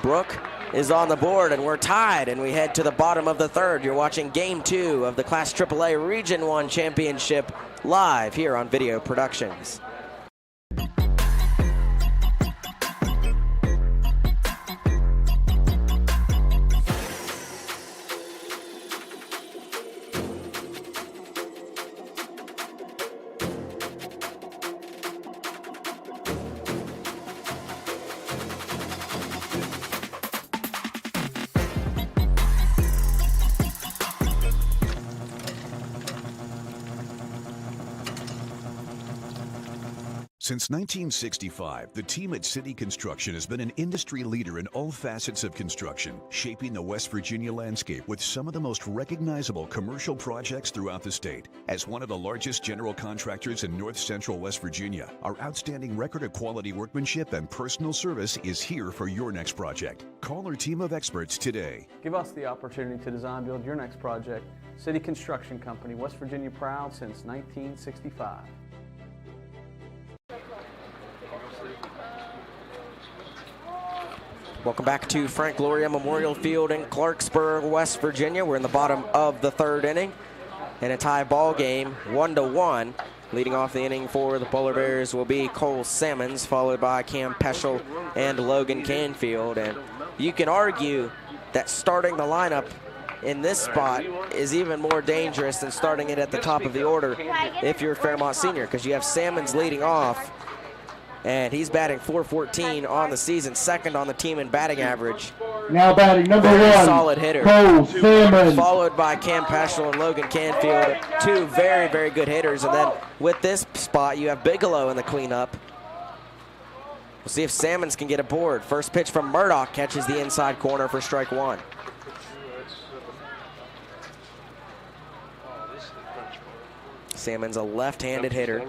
S1: Brooke is on the board, and we're tied, and we head to the bottom of the third. You're watching Game 2 of the Class AAA Region 1 Championship live here on Video Productions.
S7: Since 1965, the team at City Construction has been an industry leader in all facets of construction, shaping the West Virginia landscape with some of the most recognizable commercial projects throughout the state. As one of the largest general contractors in north central West Virginia, our outstanding record of quality workmanship and personal service is here for your next project. Call our team of experts today.
S8: Give us the opportunity to design build your next project. City Construction Company, West Virginia proud since 1965.
S1: Welcome back to Frank Gloria Memorial Field in Clarksburg, West Virginia. We're in the bottom of the third inning in a tie ball game, 1-1. Leading off the inning for the Polar Bears will be Cole Sammons, followed by Cam Peschel and Logan Canfield. And you can argue that starting the lineup in this spot is even more dangerous than starting it at the top of the order if you're Fairmont Senior, because you have Sammons leading off, and he's batting .414 on the season, second on the team in batting average.
S2: Now batting number 1,
S1: solid hitter.
S2: Cole Sammons.
S1: Followed by Cam Peschel and Logan Canfield, 2 very, very good hitters. And then with this spot, you have Bigelow in the cleanup. We'll see if Sammons can get aboard. First pitch from Murdoch catches the inside corner for strike 1. Sammons, a left-handed hitter.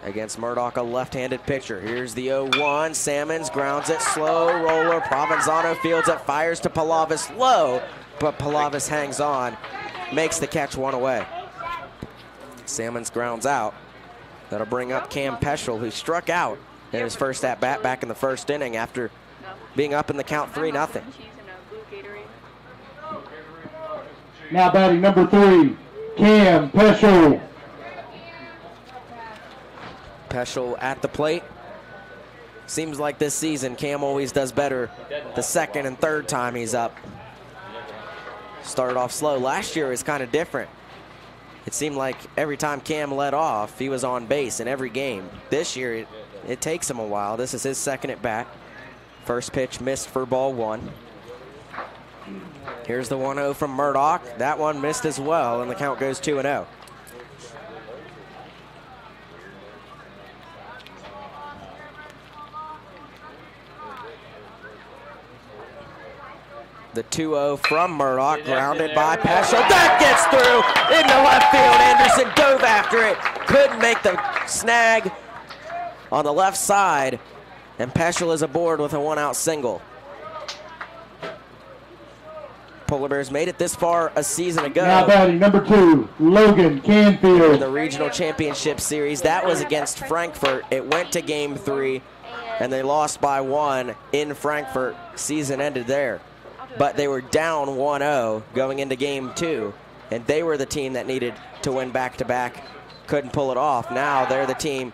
S1: against Murdoch, a left-handed pitcher. Here's the 0-1. Salmons grounds it, slow roller. Provenzano fields it, fires to Palavis low, but Palavis hangs on, makes the catch, one away. Salmons grounds out. That'll bring up Cam Peschel, who struck out in his first at-bat back in the first inning after being up in the count 3-0.
S2: Now batting number 3, Cam Peschel.
S1: Peschel at the plate. Seems like this season Cam always does better the second and third time he's up. Started off slow. Last year was kind of different. It seemed like every time Cam led off, he was on base in every game. This year, it takes him a while. This is his second at bat. First pitch missed for ball 1. Here's the 1-0 from Murdoch. That one missed as well, and the count goes 2-0. The 2-0 from Murdoch, grounded by Peschel. That gets through into left field. Anderson dove after it, couldn't make the snag on the left side, and Peschel is aboard with a 1-out single. Polar Bears made it this far a season ago.
S2: Now batting number 2, Logan Canfield.
S1: In the regional championship series, that was against Frankfurt. It went to game 3, and they lost by 1 in Frankfurt. Season ended there. But they were down 1-0 going into game 2, and they were the team that needed to win back-to-back. Couldn't pull it off. Now they're the team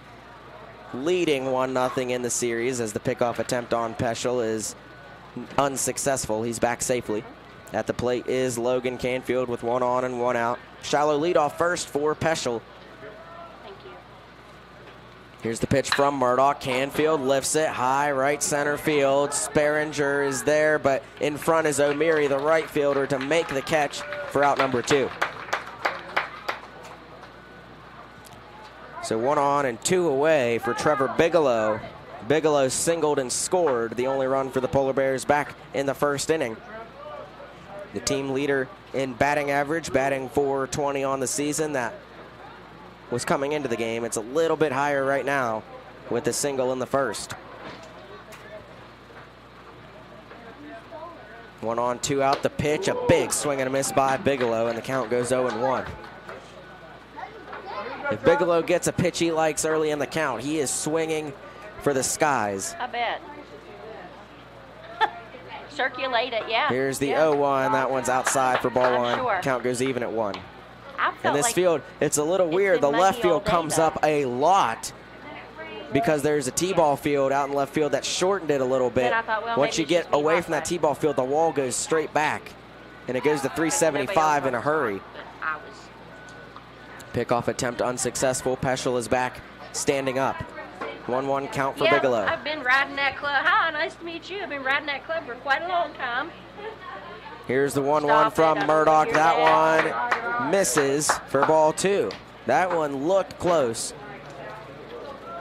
S1: leading 1-0 in the series as the pickoff attempt on Peschel is unsuccessful. He's back safely. At the plate is Logan Canfield with 1 on and 1 out. Shallow leadoff first for Peschel. Here's the pitch from Murdoch. Canfield lifts it high right center field. Sperringer is there, but in front is O'Meary, the right fielder, to make the catch for out number 2. So 1 on and 2 away for Trevor Bigelow. Bigelow singled and scored the only run for the Polar Bears back in the first inning. The team leader in batting average, batting .420 on the season. That was coming into the game. It's a little bit higher right now with a single in the first. 1 on, 2 out, the pitch, a big swing and a miss by Bigelow, and the count goes 0-1. If Bigelow gets a pitch he likes early in the count, he is swinging for the skies.
S18: I bet. Circulate it, yeah.
S1: Here's the 0-1. That one's outside for ball 1.
S18: Sure.
S1: Count goes even at 1.
S18: In
S1: this field, it's a little weird. The left field comes up a lot because there's a T-ball field out in left field that shortened it a little bit. Once you get away from that T-ball field, the wall goes straight back, and it goes to 375 in a hurry. Pickoff attempt unsuccessful. Peschel is back, standing up. 1-1 count for Bigelow.
S18: I've been riding that club. Hi, nice to meet you. I've been riding that club for quite a long time.
S1: Here's the 1-1 from Murdoch. That one misses for ball 2. That one looked close.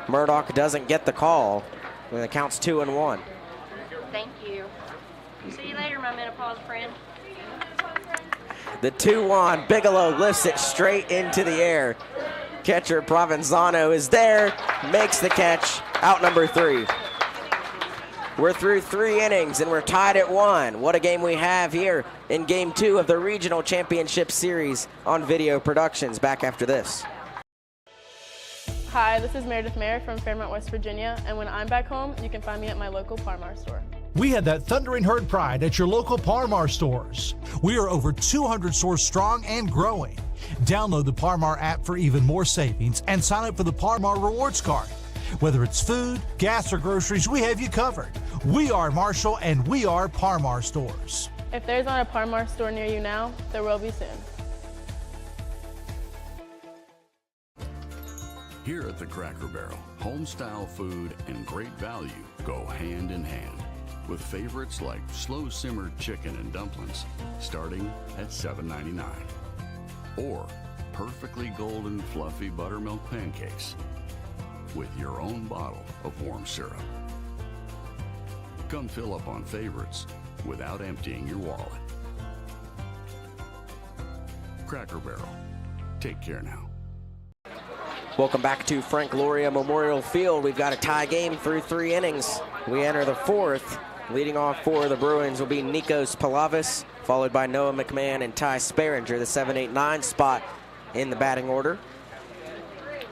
S1: Murdoch doesn't get the call, and the count's 2-1.
S18: Thank you. See you later, my menopause friend.
S1: The 2-1, Bigelow lifts it straight into the air. Catcher Provenzano is there, makes the catch, out number 3. We're through 3 innings and we're tied at 1. What a game we have here in game 2 of the Regional Championship Series on Video Productions. Back after this.
S19: Hi, this is Meredith Mayer from Fairmont, West Virginia, and when I'm back home, you can find me at my local Parmar store.
S20: We had that thundering herd pride at your local Parmar stores. We are over 200 stores strong and growing. Download the Parmar app for even more savings and sign up for the Parmar Rewards Card. Whether it's food, gas, or groceries, we have you covered. We are Marshall and we are Parmar stores.
S19: If there's not a Parmar store near you now, there will be soon.
S21: Here at the Cracker Barrel, home-style food and great value go hand in hand, with favorites like slow-simmered chicken and dumplings starting at $7.99, or perfectly golden fluffy buttermilk pancakes with your own bottle of warm syrup. Come fill up on favorites without emptying your wallet. Cracker Barrel. Take care now.
S1: Welcome back to Frank Loria Memorial Field. We've got a tie game through 3 innings. We enter the 4th. Leading off for the Bruins will be Nikos Palavis, followed by Noah McMahon and Ty Sperringer, the 7-8-9 spot in the batting order.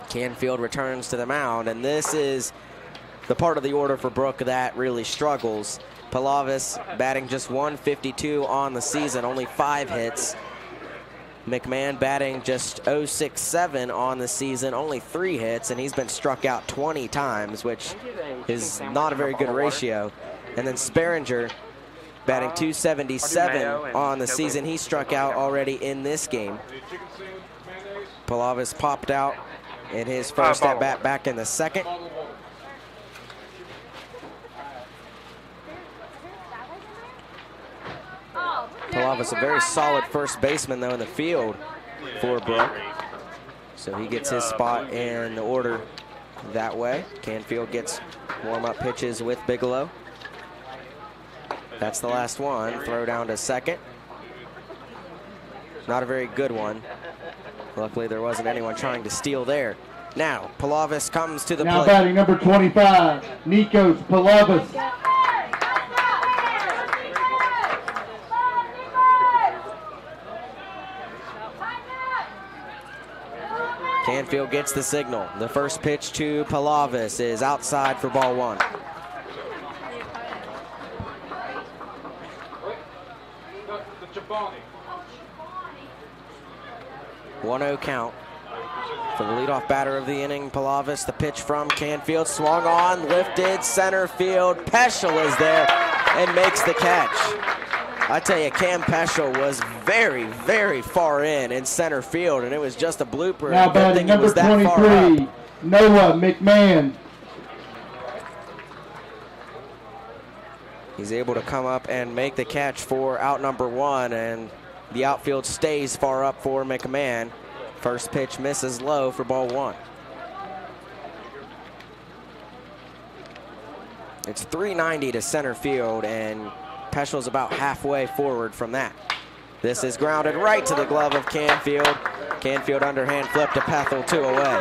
S1: Canfield returns to the mound, and this is the part of the order for Brooke that really struggles. Palavis batting just .152 on the season, only 5 hits. McMahon batting just .067 on the season, only 3 hits, and he's been struck out 20 times, which is not a very good ratio. And then Sperringer batting .277 on the season. He struck out already in this game. Palavis popped out in his first at-bat back in the 2nd. Palavis, a very solid first baseman, though, in the field for Brooke. So he gets his spot in the order that way. Canfield gets warm-up pitches with Bigelow. That's the last one. Throw down to 2nd. Not a very good one. Luckily, there wasn't anyone trying to steal there. Now, Palavis comes to the plate.
S2: Now batting number 25, Nikos Palavis.
S1: Canfield gets the signal. The first pitch to Palavis is outside for ball 1. One 1-0 count for the leadoff batter of the inning, Palavis. The pitch from Canfield, swung on, lifted, center field. Peschel is there and makes the catch. I tell you, Cam Peschel was very, very far in center field, and it was just a blooper.
S2: Now batting number 23, Noah McMahon.
S1: He's able to come up and make the catch for out number 1, and the outfield stays far up for McMahon. First pitch misses low for ball 1. It's 390 to center field, and Peschel's about halfway forward from that. This is grounded right to the glove of Canfield. Canfield underhand flip to Pethel, 2 away.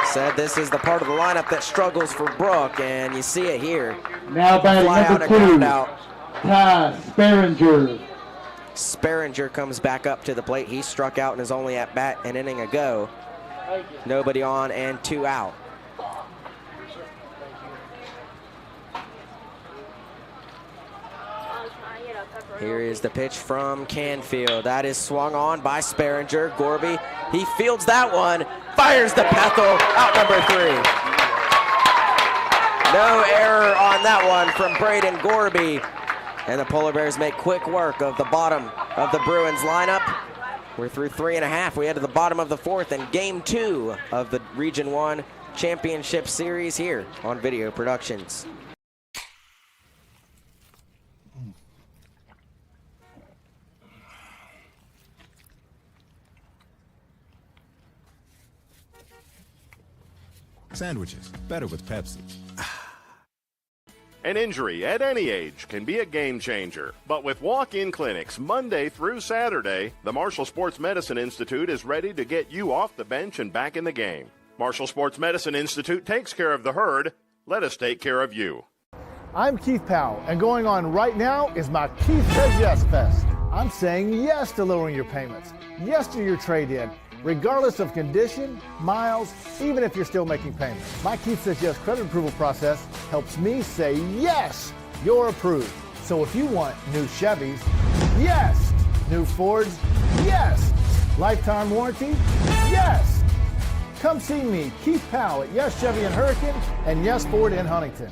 S1: Said this is the part of the lineup that struggles for Brooke, and you see it here.
S2: Now batting number 2, Ty Sperringer.
S1: Sperringer comes back up to the plate. He struck out in his only at-bat an inning ago. Nobody on and 2 out. Here is the pitch from Canfield. That is swung on by Sperringer. Gorby, he fields that one, fires to Pethel, out number 3. No error on that one from Braden Gorby. And the Polar Bears make quick work of the bottom of the Bruins lineup. We're through 3.5. We head to the bottom of the 4th and game 2 of the Region 1 Championship Series here on Video Productions.
S3: Sandwiches, better with Pepsi.
S4: An injury at any age can be a game changer. But with walk-in clinics Monday through Saturday, the Marshall Sports Medicine Institute is ready to get you off the bench and back in the game. Marshall Sports Medicine Institute takes care of the herd. Let us take care of you.
S5: I'm Keith Powell, and going on right now is my Keith Says Yes Fest. I'm saying yes to lowering your payments, yes to your trade-in, regardless of condition, miles, even if you're still making payments. My Keith Says Yes credit approval process helps me say yes, you're approved. So if you want new Chevys, yes. New Fords, yes. Lifetime warranty, yes. Come see me, Keith Powell at Yes Chevy in Hurricane and Yes Ford in Huntington.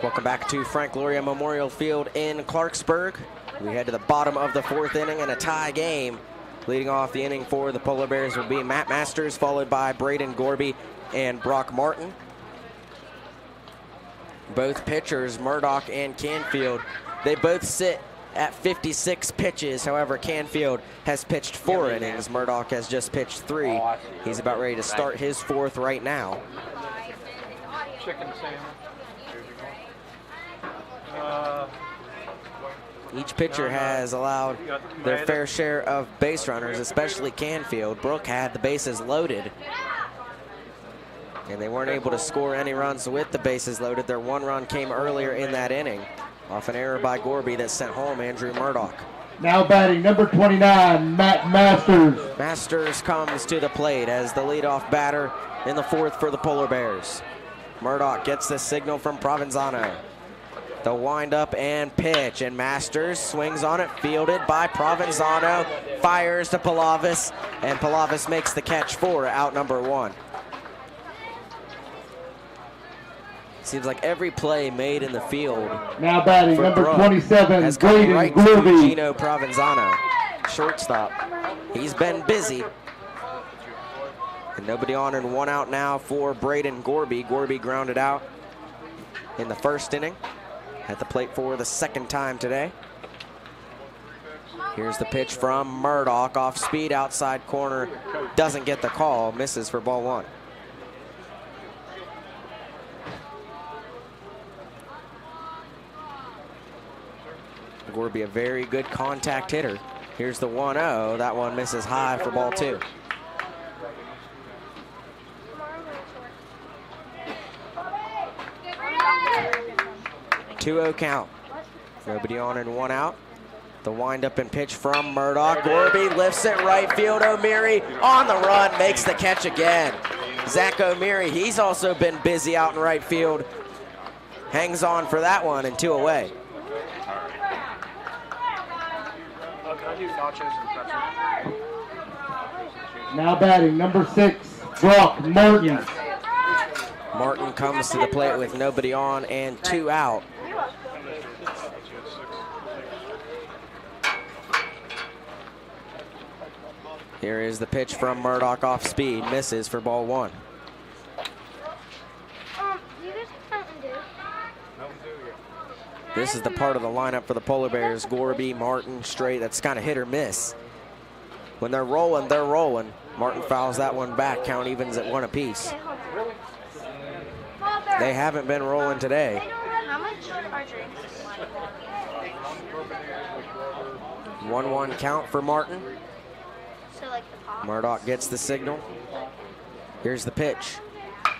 S1: Welcome back to Frank Loria Memorial Field in Clarksburg. We head to the bottom of the 4th inning in a tie game. Leading off the inning for the Polar Bears will be Matt Masters, followed by Braden Gorby and Brock Martin. Both pitchers, Murdoch and Canfield, they both sit at 56 pitches. However, Canfield has pitched 4 innings. Murdoch has just pitched 3. He's about ready to start his 4th right now.
S10: Chicken sandwich.
S1: Each pitcher has allowed their fair share of base runners, especially Canfield. Brooke had the bases loaded, and they weren't able to score any runs with the bases loaded. Their one run came earlier in that inning off an error by Gorby that sent home Andrew Murdoch.
S2: Now batting number 29, Matt Masters.
S1: Masters comes to the plate as the leadoff batter in the fourth for the Polar Bears. Murdoch gets the signal from Provenzano. The windup and pitch, and Masters swings on it, fielded by Provenzano, fires to Palavis, and Palavis makes the catch for out number 1. Seems like every play made in the field.
S2: Now batting number 27,
S1: has come
S2: Braden
S1: right to
S2: Glooby.
S1: Gino Provenzano, shortstop. He's been busy. And nobody on and 1 out now for Braden Gorby. Gorby grounded out in the first inning. At the plate for the second time today. Here's the pitch from Murdoch, off speed, outside corner. Doesn't get the call, misses for ball 1. Gorby, a very good contact hitter. Here's the 1-0. That one misses high for ball 2. Two-0 count. Nobody on and 1 out. The windup and pitch from Murdoch. Gorby lifts it right field. O'Meary on the run, makes the catch again. Zach O'Meary, he's also been busy out in right field. Hangs on for that one, and 2 away.
S2: Now batting number 6, Brock Martin.
S1: Martin comes to the plate with nobody on and 2 out. Here is the pitch from Murdoch, off speed, misses for ball 1. This is the part of the lineup for the Polar Bears. Gorby, Martin, straight. That's kind of hit or miss. When they're rolling, they're rolling. Martin fouls that one back. Count evens at 1 apiece. They haven't been rolling today.
S15: How much are drinks?
S1: 1-1 count for Martin.
S15: So like the pop.
S1: Murdoch gets the signal. Here's the pitch.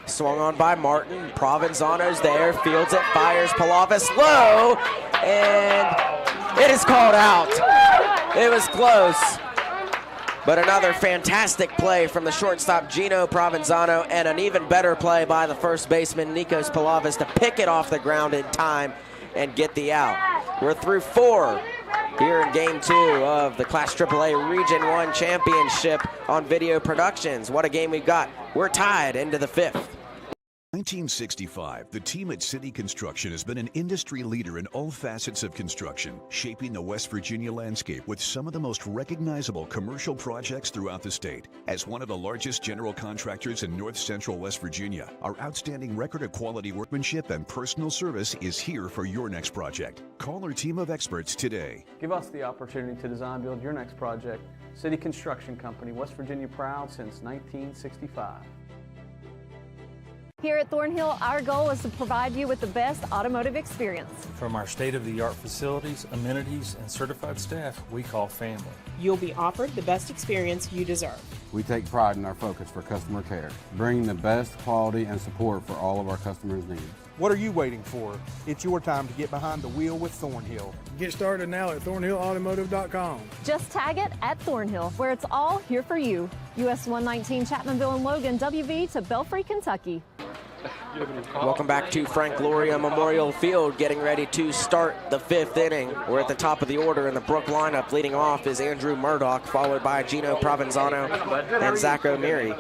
S1: Swung on by Martin. Provenzano's there. Fields it. Fires. Palavis low. And it is called out. It was close. But another fantastic play from the shortstop, Gino Provenzano, and an even better play by the first baseman, Nikos Palavis, to pick it off the ground in time and get the out. We're through 4 here in Game 2 of the Class AAA Region 1 Championship on Video Productions. What a game we've got. We're tied into the 5th.
S7: 1965, the team at City Construction has been an industry leader in all facets of construction, shaping the West Virginia landscape with some of the most recognizable commercial projects throughout the state. As one of the largest general contractors in North Central West Virginia, our outstanding record of quality workmanship and personal service is here for your next project. Call our team of experts today.
S8: Give us the opportunity to design build your next project. City Construction Company, West Virginia proud since 1965.
S9: Here at Thornhill, our goal is to provide you with the best automotive experience.
S10: From our state-of-the-art facilities, amenities, and certified staff we call family.
S11: You'll be offered the best experience you deserve.
S12: We take pride in our focus for customer care, bringing the best quality and support for all of our customers' needs.
S13: What are you waiting for? It's your time to get behind the wheel with Thornhill. Get started now at thornhillautomotive.com.
S9: Just tag it at Thornhill, where it's all here for you. US 119 Chapmanville and Logan, WV to Belfry, Kentucky.
S1: Welcome back to Frank Loria Memorial Field, getting ready to start the 5th inning. We're at the top of the order in the Brooke lineup. Leading off is Andrew Murdoch, followed by Gino Provenzano and Zach O'Meary.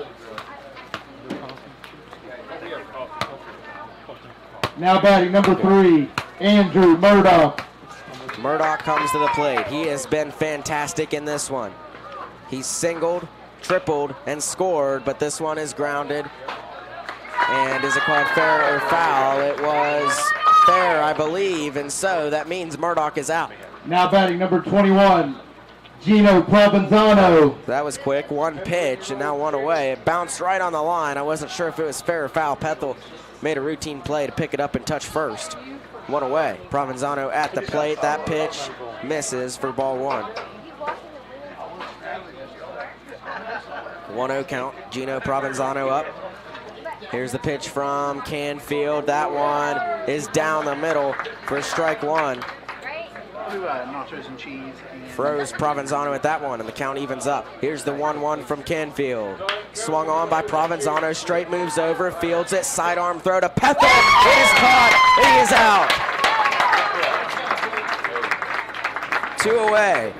S2: Now batting number 3, Andrew Murdoch.
S1: Murdoch comes to the plate. He has been fantastic in this one. He's singled, tripled, and scored, but this one is grounded. And is it called fair or foul? It was fair, I believe, and so that means Murdoch is out.
S2: Now batting number 21, Gino Provenzano.
S1: That was quick. 1 pitch and now 1 away. It bounced right on the line. I wasn't sure if it was fair or foul. Pethel made a routine play to pick it up and touch first. 1 away. Provenzano at the plate. That pitch misses for ball one. 1-0 count. Gino Provenzano up. Here's the pitch from Canfield. That one is down the middle for strike one.
S14: Nachos and cheese.
S1: Throws Provenzano at that one, and the count evens up. Here's the 1-1 from Canfield. Swung on by Provenzano. Straight moves over, fields it. Sidearm throw to Pethel. It is caught. He is out. 2 away.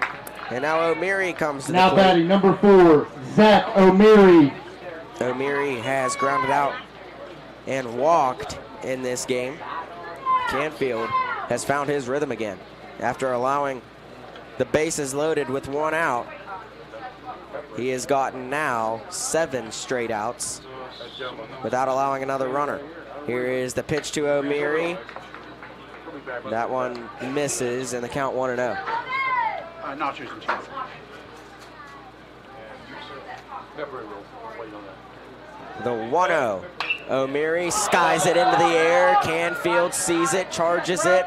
S1: And now O'Meary comes to the plate.
S2: Now batting number 4, Zach O'Meary.
S1: O'Meary has grounded out and walked in this game. Canfield has found his rhythm again after allowing the bases loaded with 1 out. He has gotten now 7 straight outs without allowing another runner. Here is the pitch to O'Meary. That one misses, and the count 1-0.
S14: Nachos and cheese.
S1: The 1-0. O'Meary skies it into the air. Canfield sees it, charges it.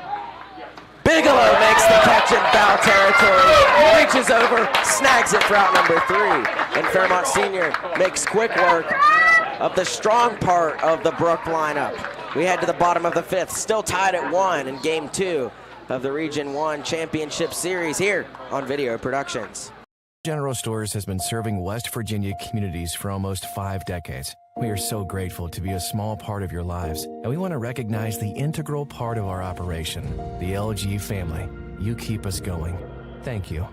S1: Bigelow makes the catch in foul territory. Reaches over, snags it for out number 3. And Fairmont Senior makes quick work of the strong part of the Brooke lineup. We head to the bottom of the 5th, still tied at 1 in game 2 of the Region 1 Championship Series here on Video Productions.
S22: General Stores has been serving West Virginia communities for almost 5 decades. We are so grateful to be a small part of your lives, and we want to recognize the integral part of our operation, the LG family. You keep us going. Thank you.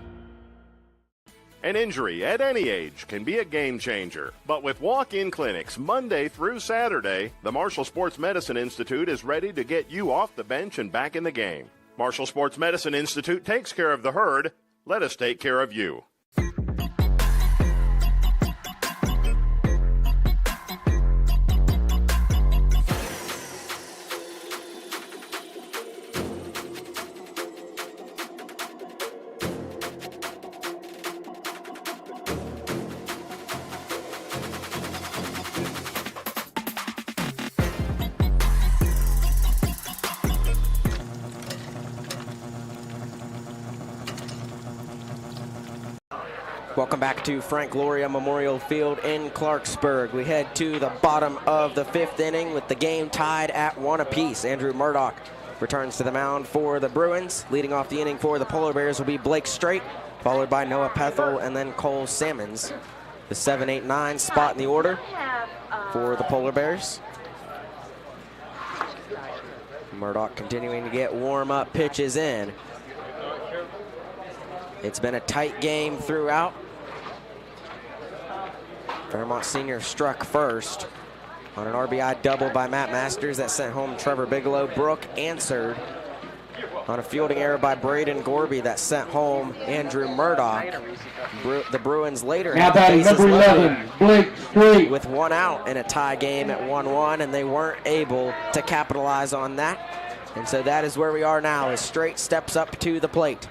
S4: An injury at any age can be a game changer. But with walk-in clinics Monday through Saturday, the Marshall Sports Medicine Institute is ready to get you off the bench and back in the game. Marshall Sports Medicine Institute takes care of the herd. Let us take care of you.
S1: Welcome back to Frank Gloria Memorial Field in Clarksburg. We head to the bottom of the 5th inning with the game tied at 1 apiece. Andrew Murdoch returns to the mound for the Bruins. Leading off the inning for the Polar Bears will be Blake Straight, followed by Noah Pethel and then Cole Sammons. The 7, 8, 9 spot in the order for the Polar Bears. Murdoch continuing to get warm-up pitches in. It's been a tight game throughout. Fairmont Senior struck first on an RBI double by Matt Masters that sent home Trevor Bigelow. Brooke answered on a fielding error by Braden Gorby that sent home Andrew Murdoch. The Bruins later
S2: now batting number 11, Blake Straight,
S1: with 1 out in a tie game at 1-1, and they weren't able to capitalize on that. And so that is where we are now as Straight steps up to the plate.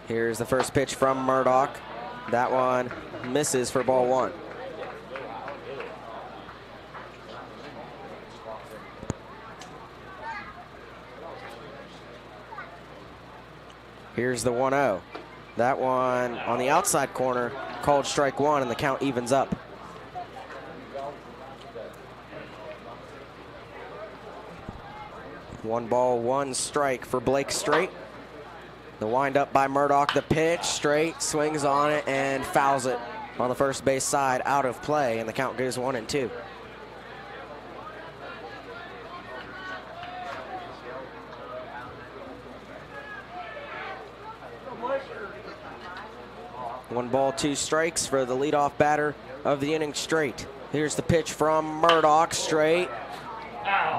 S1: Here's the first pitch from Murdoch. That one misses for ball 1. Here's the 1-0. That one on the outside corner, called strike 1, and the count evens up. One ball, 1 strike for Blake Straight. The windup by Murdoch, the pitch, Straight swings on it and fouls it on the first base side, out of play, and the count goes 1-2. One ball, 2 strikes for the leadoff batter of the inning, Straight. Here's the pitch from Murdoch. Straight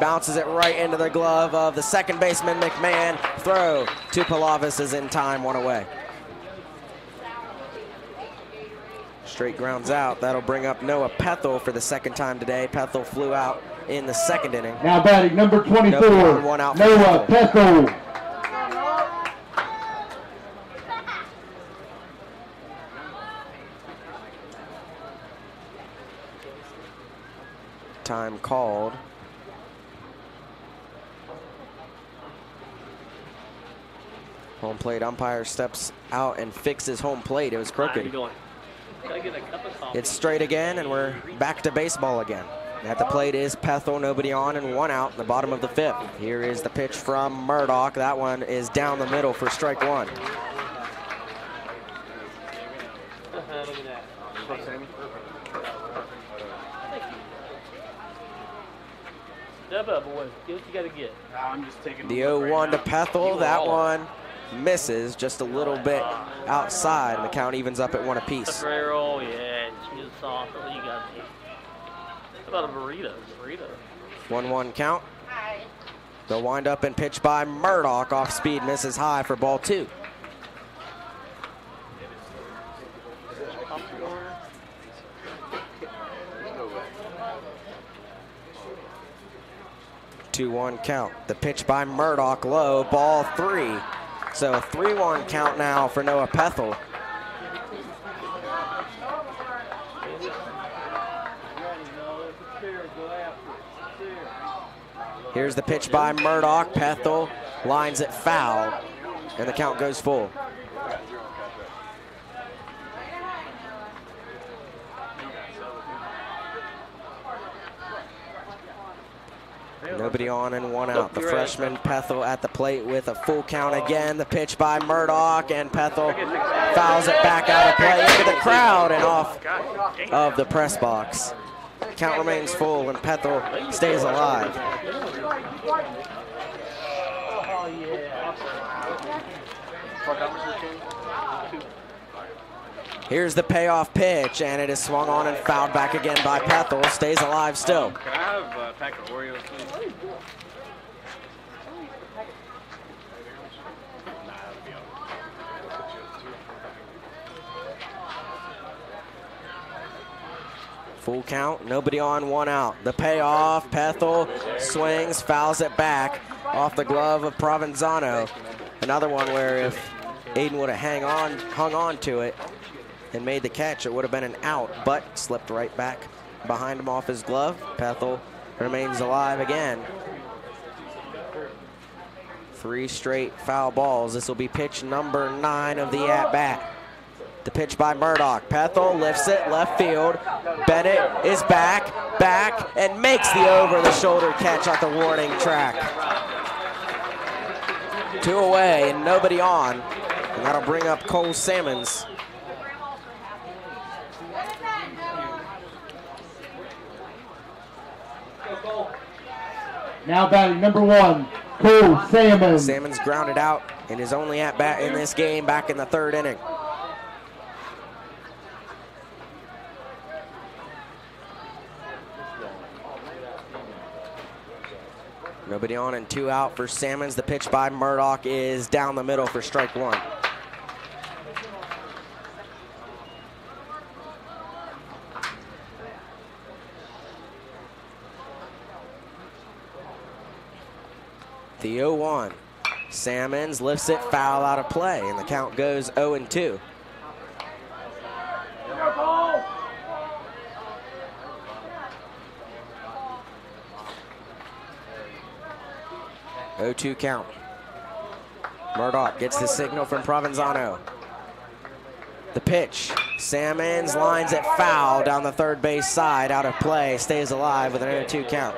S1: bounces it right into the glove of the second baseman, McMahon. Throw to Palavis is in time, 1 away. Straight grounds out. That'll bring up Noah Pethel for the second time today. Pethel flew out in the 2nd inning.
S2: Now batting number 24,
S1: one out
S2: Noah Pethel.
S1: called. Home plate umpire steps out and fixes home plate. It was crooked. It's straight again, and we're back to baseball again. At the plate is Pethel, nobody on and one out in the bottom of the 5th. Here is the pitch from Murdoch. That one is down the middle for strike 1.
S8: Look at that. Step up, boys. Get what you got to get.
S14: I'm just taking
S1: The 0-1 to Pethel. That one misses just a little bit outside, and the count evens up at 1 apiece.
S8: Sombrero, yeah, cheese sauce. That's what you got to do. How about a burrito?
S1: 1-1 count. They'll wind up and pitch by Murdoch. Off speed, misses high for ball 2. Two-1 count. The pitch by Murdoch low, ball 3. So a 3-1 count now for Noah Pethel. Here's the pitch by Murdoch. Pethel lines it foul, and the count goes full. Nobody on and one out. The freshman Pethel at the plate with a full count again. The pitch by Murdoch, and Pethel fouls it back out of play into the crowd and off of the press box. Count remains full, and Pethel stays alive. Here's the payoff pitch, and it is swung on and fouled back again by Pethel. Stays alive still.
S14: Can I have a pack of Oreos, please?
S1: Full count, nobody on, one out. The payoff, Pethel swings, fouls it back off the glove of Provenzano. Another one where if Aiden would have hung on to it and made the catch, it would have been an out, but slipped right back behind him off his glove. Pethel remains alive again. 3 straight foul balls. This will be pitch number 9 of the at-bat. The pitch by Murdoch. Pethel lifts it left field. Bennett is back, and makes the over-the-shoulder catch at the warning track. 2 away and nobody on, and that'll bring up Cole Salmons.
S2: Now batting number 1, Cole Salmons.
S1: Salmons grounded out in his only at-bat in this game back in the 3rd inning. Nobody on and 2 out for Salmons. The pitch by Murdoch is down the middle for strike 1. The 0-1. Salmons lifts it foul out of play, and the count goes 0-2. Oh, 0-2 count. Murdoch gets the signal from Provenzano. The pitch. Salmons lines it foul down the 3rd base side, out of play, stays alive with an 0-2 count.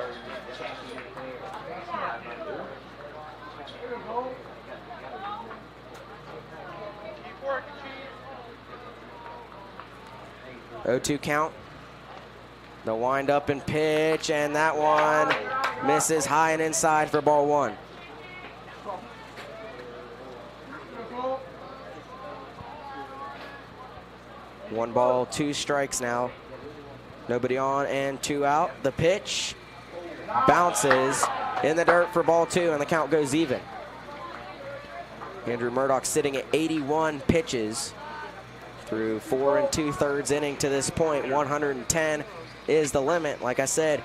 S1: Oh, 0-2 count. The wind up and pitch, and that one misses high and inside for ball 1. One ball, 2 strikes now. Nobody on and 2 out. The pitch bounces in the dirt for ball 2, and the count goes even. Andrew Murdoch sitting at 81 pitches through 4 2/3 inning to this point. 110 is the limit. Like I said,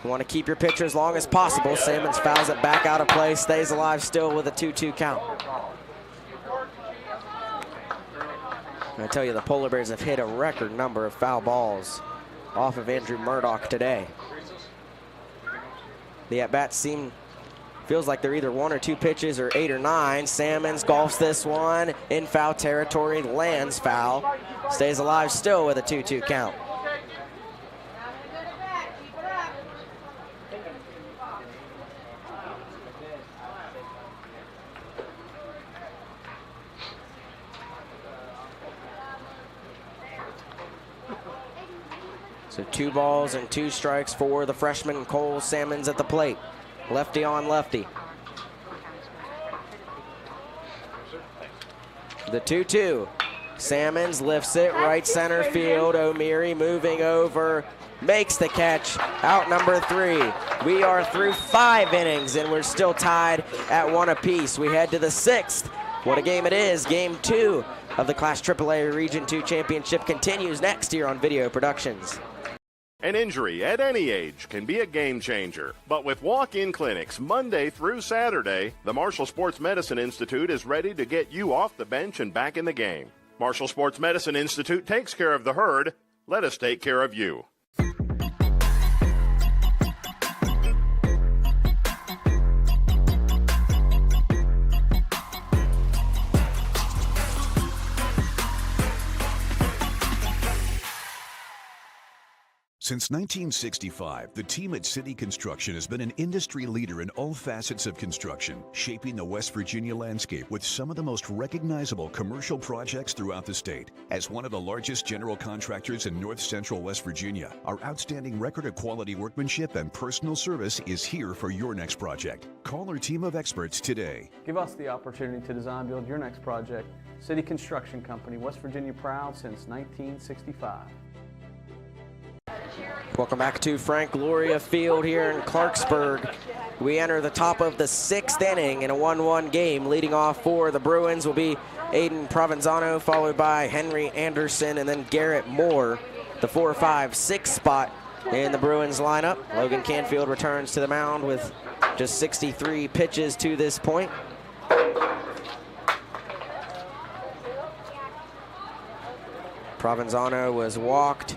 S1: you want to keep your pitcher as long as possible. Salmons fouls it back out of play, stays alive still with a 2-2 count. I tell you, the Polar Bears have hit a record number of foul balls off of Andrew Murdoch today. The at-bats feels like they're either 1 or 2 pitches or 8 or 9. Salmons golfs this one in foul territory, lands foul, stays alive still with a 2-2 count. So 2 balls and 2 strikes for the freshman Cole Salmons at the plate. Lefty on lefty. The 2-2. Salmons lifts it right center field. O'Meary moving over, makes the catch. Out number 3. We are through 5 innings and we're still tied at 1 apiece. We head to the 6th. What a game it is. Game 2 of the Class AAA Region 2 Championship continues next here on Video Productions.
S4: An injury at any age can be a game changer. But with walk-in clinics Monday through Saturday, the Marshall Sports Medicine Institute is ready to get you off the bench and back in the game. Marshall Sports Medicine Institute takes care of the herd. Let us take care of you.
S7: Since 1965, the team at City Construction has been an industry leader in all facets of construction, shaping the West Virginia landscape with some of the most recognizable commercial projects throughout the state. As one of the largest general contractors in north central West Virginia, our outstanding record of quality workmanship and personal service is here for your next project. Call our team of experts today.
S8: Give us the opportunity to design build your next project. City Construction Company, West Virginia proud since 1965.
S1: Welcome back to Frank Gloria Field here in Clarksburg. We enter the top of the 6th inning in a 1-1 game. Leading off for the Bruins will be Aiden Provenzano, followed by Henry Anderson, and then Garrett Moore, the 4, 5, 6 spot in the Bruins lineup. Logan Canfield returns to the mound with just 63 pitches to this point. Provenzano was walked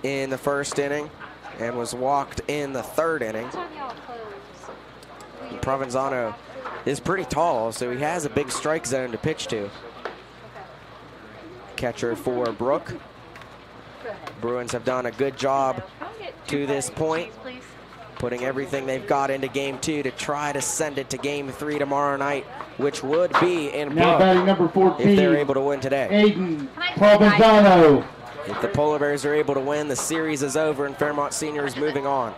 S1: in the 1st inning and was walked in the 3rd inning. And Provenzano is pretty tall, so he has a big strike zone to pitch to. Catcher for Brooke. Bruins have done a good job to this point, putting everything they've got into game 2 to try to send it to game 3 tomorrow night, which would be in
S2: Now
S1: Brooke
S2: batting number 14,
S1: if they're able to win today.
S2: Aiden Provenzano.
S1: If the Polar Bears are able to win, the series is over and Fairmont Senior is moving on.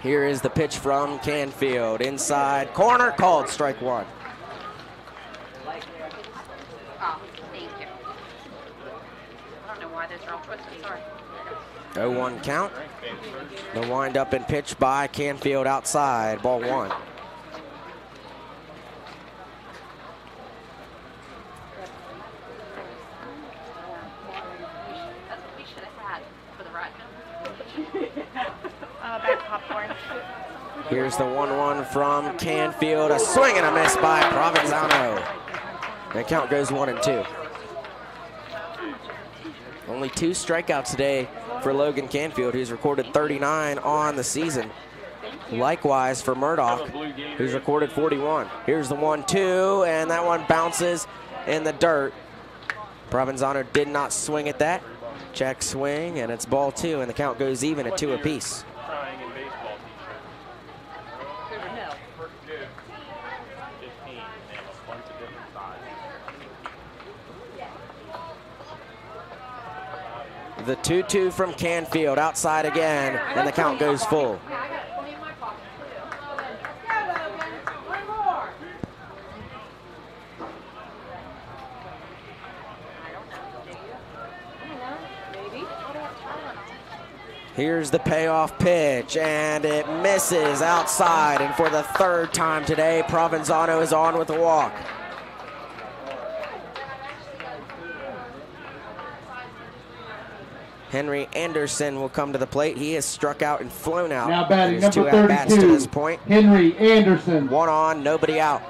S1: Here is the pitch from Canfield. Inside corner, called strike 1.
S18: Oh, thank you. I don't know why those are all twisted, sorry.
S1: 0-1 count. The wind up and pitch by Canfield outside, ball 1. Here's the 1-1 from Canfield. A swing and a miss by Provenzano. The count goes 1-2. Only 2 strikeouts today for Logan Canfield, who's recorded 39 on the season. Likewise for Murdoch, who's recorded 41. Here's the 1-2, and that one bounces in the dirt. Provenzano did not swing at that. Check swing, and it's ball 2, and the count goes even at 2 apiece. The 2-2 from Canfield, outside again, and the count goes full. Here's the payoff pitch, and it misses outside, and for the 3rd time today, Provenzano is on with a walk. Henry Anderson will come to the plate. He has struck out and flown out.
S2: Now batting
S1: His
S2: number
S1: 2 at-bats
S2: 32,
S1: to this point.
S2: Henry Anderson.
S1: 1 on, nobody out.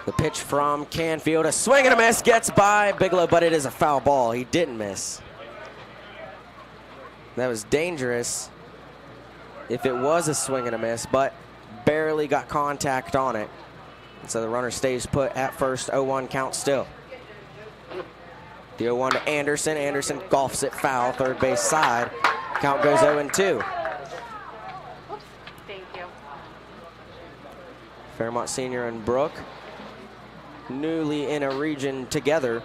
S1: The pitch from Canfield, a swing and a miss, gets by Bigelow, but it is a foul ball. He didn't miss. That was dangerous if it was a swing and a miss, but barely got contact on it. So the runner stays put at first, 0-1 count still. The 0-1 to Anderson. Anderson golfs it foul, third base side. Count goes 0-2.
S18: Thank you.
S1: Fairmont Senior and Brooke, newly in a region together.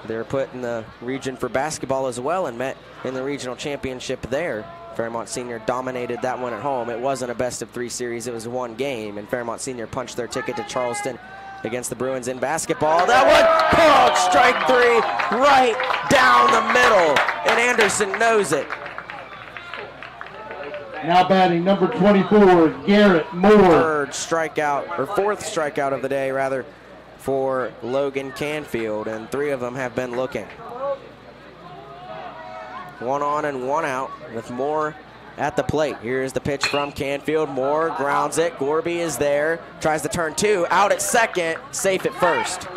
S1: They're put in the region for basketball as well and met in the regional championship there. Fairmont Senior dominated that one at home. It wasn't a best-of-3 series. It was one game, and Fairmont Senior punched their ticket to Charleston against the Bruins in basketball. That one called strike 3 right down the middle, and Anderson knows it.
S2: Now batting number 24, Garrett Moore.
S1: Third strikeout, or fourth strikeout of the day, rather, for Logan Canfield, and 3 of them have been looking. 1 on and 1 out with Moore at the plate. Here's the pitch from Canfield. Moore grounds it. Gorby is there. Tries to turn 2. Out at second. Safe at first.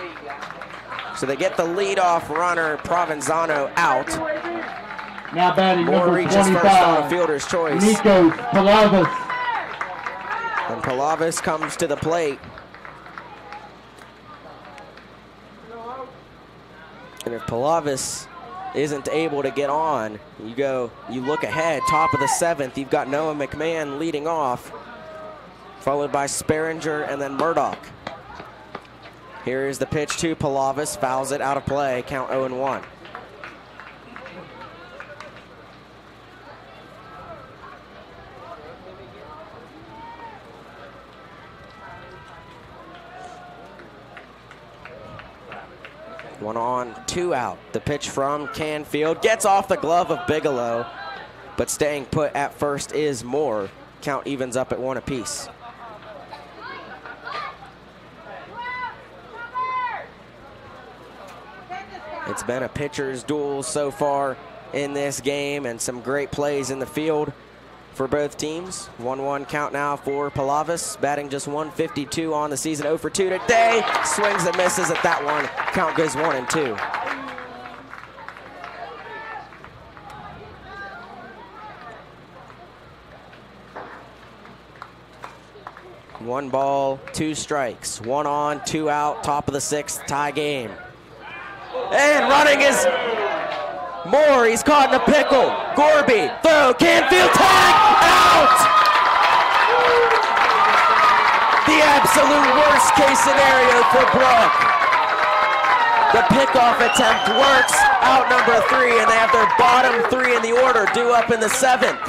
S1: So they get the leadoff runner, Provenzano, out.
S2: Now batting
S1: Moore
S2: number
S1: reaches
S2: 25,
S1: first on a fielder's choice.
S2: Nikos Palavas.
S1: And Palavas comes to the plate. And if Palavas isn't able to get on, you look ahead, top of the 7th, you've got Noah McMahon leading off, followed by Sperringer and then Murdoch. Here is the pitch to Palavas, fouls it out of play, count 0-1. One on, 2 out. The pitch from Canfield gets off the glove of Bigelow, but staying put at first is Moore. Count evens up at 1 apiece. It's been a pitcher's duel so far in this game, and some great plays in the field for both teams. 1-1 count now for Palavas, batting just 152 on the season, 0 for 2 today. Swings and misses at that one. Count goes 1-2. One ball, 2 strikes. 1 on, 2 out, top of the 6th, tie game. And running is Moore. He's caught in a pickle. Gorby, throw, Canfield, tag, out! The absolute worst case scenario for Brooke. The pickoff attempt works, out number 3, and they have their bottom 3 in the order due up in the 7th.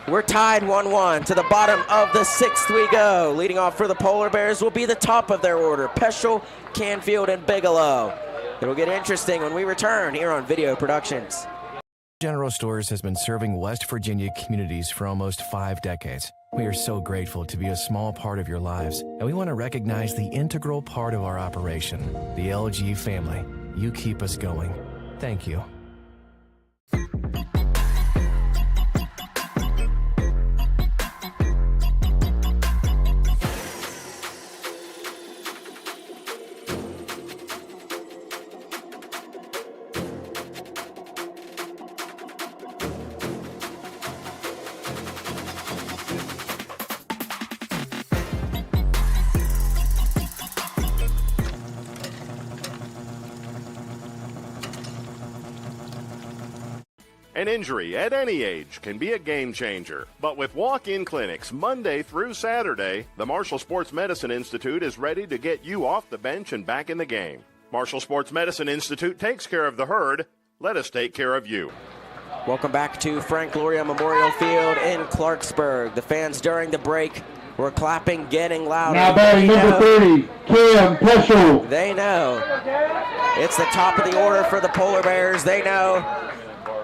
S1: We're tied 1-1. To the bottom of the 6th we go. Leading off for the Polar Bears will be the top of their order, Peschel, Canfield, and Bigelow. It'll get interesting when we return here on Video Productions.
S22: General Stores has been serving West Virginia communities for almost 5 decades. We are so grateful to be a small part of your lives, and we want to recognize the integral part of our operation, the LG family. You keep us going. Thank you.
S4: An injury at any age can be a game changer. But with walk-in clinics Monday through Saturday, the Marshall Sports Medicine Institute is ready to get you off the bench and back in the game. Marshall Sports Medicine Institute takes care of the herd. Let us take care of you.
S1: Welcome back to Frank Loria Memorial Field in Clarksburg. The fans during the break were clapping, getting louder.
S2: Now batting number 30, Cam Peschel.
S1: They know it's the top of the order for the Polar Bears. They know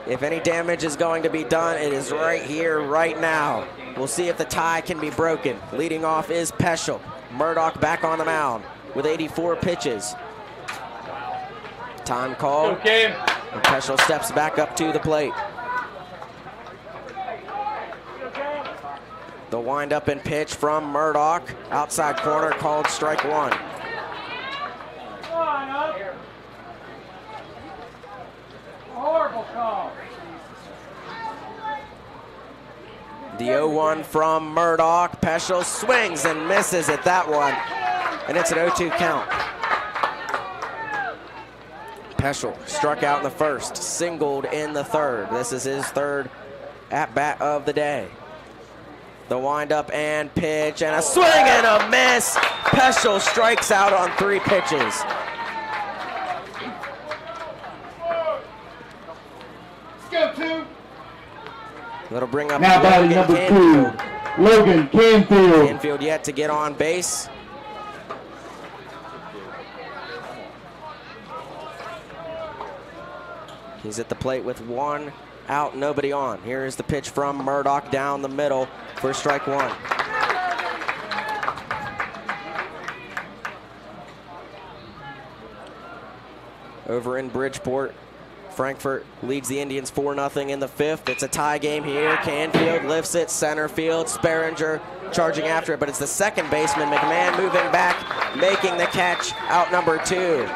S1: if any damage is going to be done, it is right here, right now. We'll see if the tie can be broken. Leading off is Peschel. Murdoch back on the mound with 84 pitches. Time call.
S14: Okay.
S1: And Peschel steps back up to the plate. The wind-up and pitch from Murdoch. Outside corner, called strike one.
S2: Horrible call.
S1: The 0-1 from Murdoch. Peschel swings and misses at that one, and it's an 0-2 count. Peschel struck out in the first, singled in the third. This is his third at-bat of the day. The wind-up and pitch, and a swing and a miss. Peschel strikes out on 3 pitches.
S2: Let's go, 2.
S1: That'll bring up
S2: Now batting number 2, Logan Canfield.
S1: Canfield yet to get on base. He's at the plate with 1 out, nobody on. Here is the pitch from Murdoch down the middle for strike 1. Over in Bridgeport, Frankfurt leads the Indians 4-0 in the 5th. It's a tie game here. Canfield lifts it, center field. Sperringer charging after it, but it's the second baseman, McMahon, moving back, making the catch, out number 2.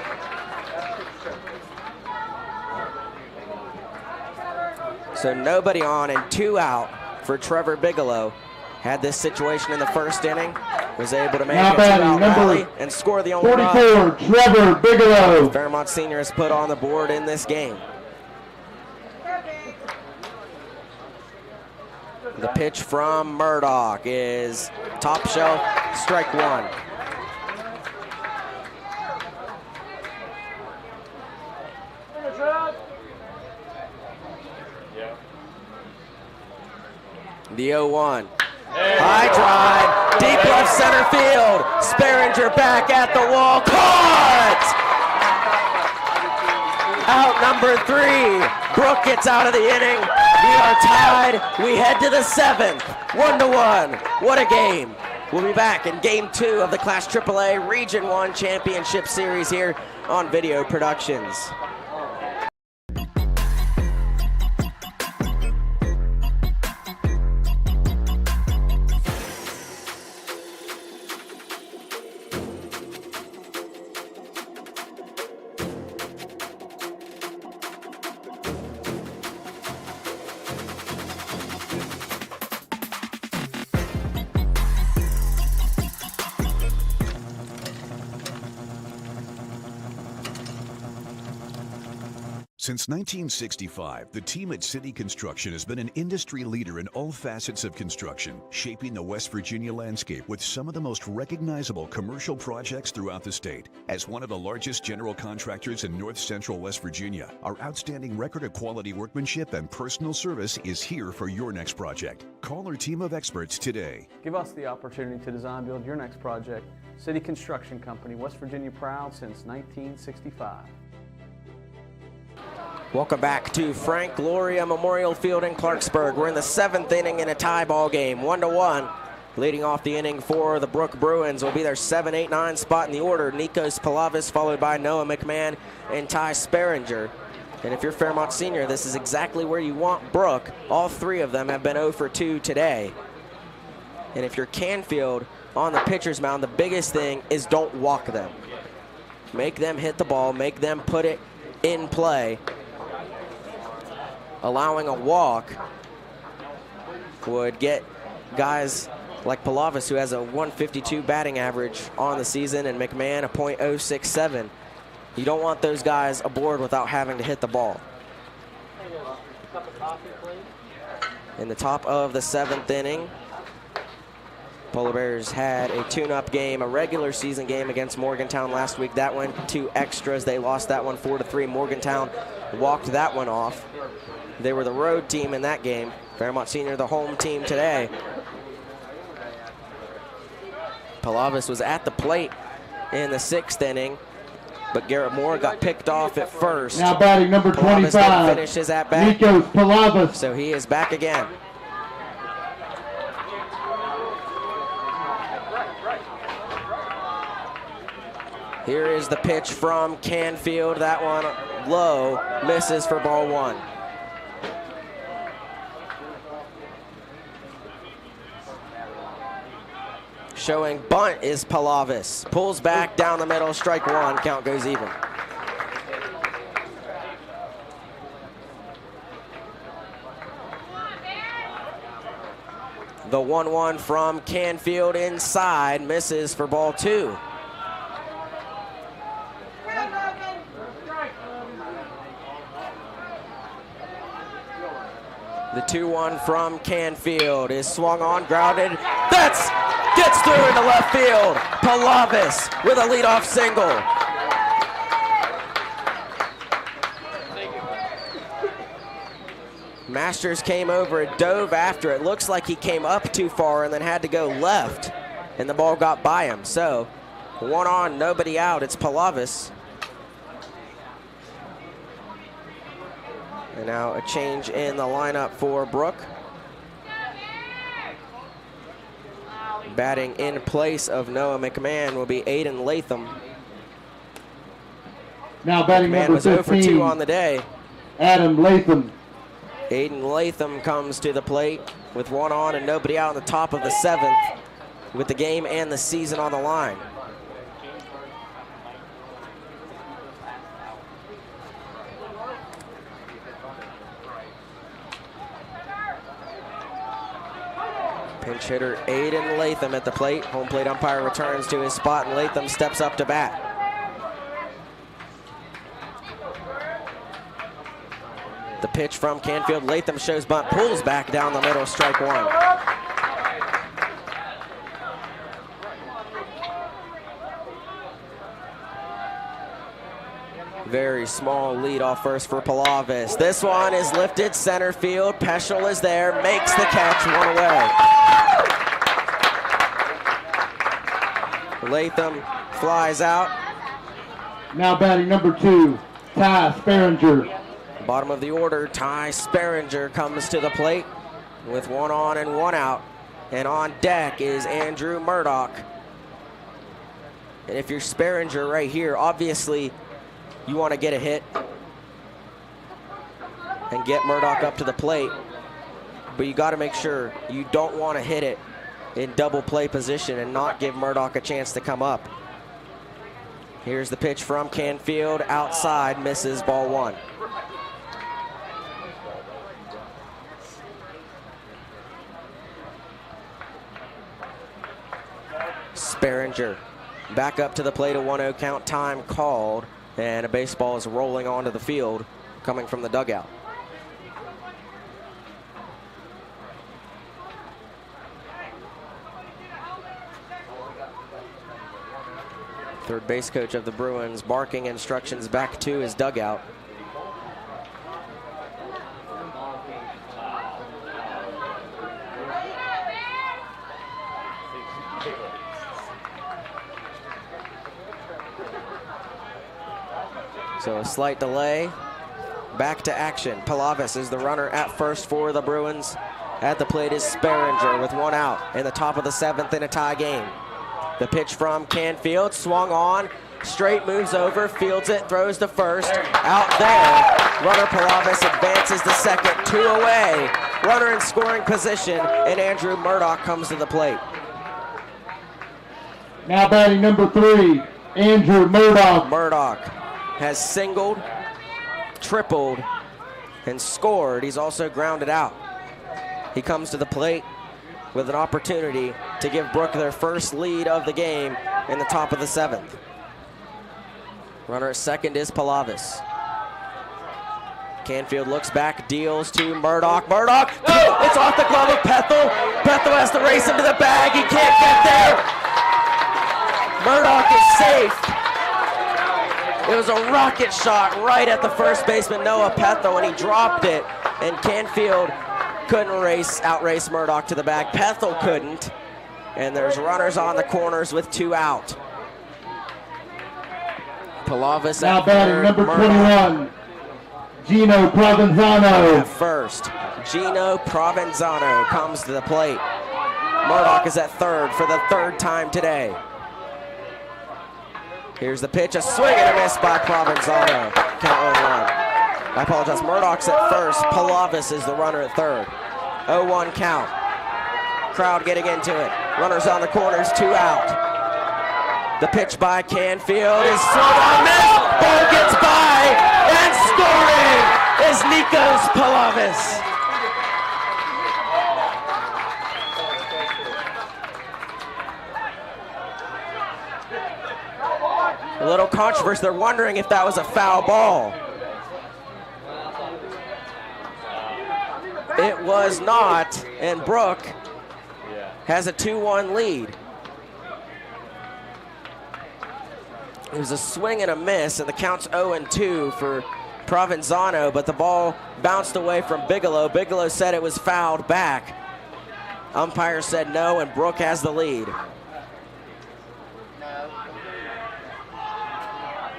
S1: So nobody on and 2 out for Trevor Bigelow. Had this situation in the first inning, was able to make a 2-out rally and score the only
S2: 44,
S1: run.
S2: Trevor Bigelow.
S1: Fairmont Senior has put on the board in this game. The pitch from Murdoch is top shelf, strike 1. The 0-1. High drive, deep left center field. Sperringer back at the wall, caught! Out number 3. Brooke gets out of the inning. We are tied. We head to the 7th. 1-1. What a game. We'll be back in game 2 of the Class AAA Region 1 Championship Series here on Video Productions.
S7: Since 1965, the team at City Construction has been an industry leader in all facets of construction, shaping the West Virginia landscape with some of the most recognizable commercial projects throughout the state. As one of the largest general contractors in north central West Virginia, our outstanding record of quality workmanship and personal service is here for your next project. Call our team of experts today.
S8: Give us the opportunity to design build your next project. City Construction Company, West Virginia proud since 1965.
S1: Welcome back to Frank Gloria Memorial Field in Clarksburg. We're in the 7th inning in a tie ball game, 1-1. Leading off the inning for the Brooke Bruins will be their 7, 8, 9 spot in the order. Nikos Palavis, followed by Noah McMahon and Ty Sperringer. And if you're Fairmont Senior, this is exactly where you want Brooke. All 3 of them have been 0 for 2 today. And if you're Canfield on the pitcher's mound, the biggest thing is don't walk them. Make them hit the ball, make them put it in play. Allowing a walk would get guys like Palavis, who has a 152 batting average on the season, and McMahon a .067. You don't want those guys aboard without having to hit the ball. In the top of the 7th inning, Polar Bears had a tune-up game, a regular season game against Morgantown last week. That went to extras. They lost that one 4-3. Morgantown walked that one off. They were the road team in that game. Fairmont Senior, the home team today. Palavis was at the plate in the 6th inning, but Garrett Moore got picked off at first.
S2: Now batting number 25,
S1: didn't finish his at-bat.
S2: Nikos Palavis.
S1: So he is back again. Here is the pitch from Canfield. That one low, misses for ball 1. Showing bunt is Palavis. Pulls back down the middle, strike one, count goes even. The 1-1 from Canfield inside, misses for ball two. The 2-1 from Canfield is swung on, grounded. Gets through into left field. Palavis with a leadoff single. Masters came over and dove after it. Looks like he came up too far and then had to go left, and the ball got by him. So, one on, nobody out. It's Palavis. And now a change in the lineup for Brooke. Batting in place of Noah McMahon will be Aiden Latham.
S2: Now batting
S1: McMahon
S2: number
S1: was 0 for 2
S2: 15,
S1: on the day.
S2: Adam Latham.
S1: Aiden Latham comes to the plate with one on and nobody out in the top of the 7th, with the game and the season on the line. Pinch hitter Aiden Latham at the plate. Home plate umpire returns to his spot and Latham steps up to bat. The pitch from Canfield. Latham shows bunt, pulls back down the middle, strike one. Very small lead off first for Palavis. This one is lifted center field. Peschel is there, makes the catch, one away. Latham flies out.
S2: Now batting number 2, Ty Sperringer.
S1: Bottom of the order, Ty Sperringer comes to the plate with one on and one out. And on deck is Andrew Murdoch. And if you're Sperringer right here, obviously you want to get a hit and get Murdoch up to the plate. But you got to make sure you don't want to hit it in double play position and not give Murdoch a chance to come up. Here's the pitch from Canfield, outside, misses, ball one. Sperringer back up to the plate, a 1-0 count, time called, and a baseball is rolling onto the field coming from the dugout. Third base coach of the Bruins barking instructions back to his dugout. So a slight delay. Back to action. Palavis is the runner at first for the Bruins. At the plate is Sperringer with one out in the top of the 7th in a tie game. The pitch from Canfield, swung on, straight moves over, fields it, throws to first. Out there, runner Palavis advances to second, 2 away. Runner in scoring position, and Andrew Murdoch comes to the plate.
S2: Now batting number 3, Andrew Murdoch.
S1: Murdoch has singled, tripled, and scored. He's also grounded out. He comes to the plate with an opportunity to give Brooke their first lead of the game in the top of the 7th. Runner at second is Palavis. Canfield looks back, deals to Murdoch. Murdoch, it's off the glove of Pethel. Pethel has to race into the bag. He can't get there. Murdoch is safe. It was a rocket shot right at the first baseman, Noah Pethel, and he dropped it. And Canfield couldn't outrace Murdoch to the bag. Pethel couldn't. And there's runners on the corners with 2 out. Palavis
S2: now
S1: at
S2: batting
S1: third,
S2: number
S1: Murdoch
S2: 21, Gino Provenzano.
S1: at first. Gino Provenzano comes to the plate. Murdoch is at third for the 3rd time today. Here's the pitch, a swing and a miss by Provenzano. Count 0-1. I apologize, Murdoch's at first, Palavis is the runner at third. 0-1 count. Crowd getting into it. Runners on the corners, 2 out. The pitch by Canfield is swung on this. Ball gets by, and scoring is Nikos Palavis. A little controversy. They're wondering if that was a foul ball. It was not, and Brooke has a 2-1 lead. It was a swing and a miss, and the count's 0-2 for Provenzano, but the ball bounced away from Bigelow. Bigelow said it was fouled back. Umpire said no, and Brooke has the lead.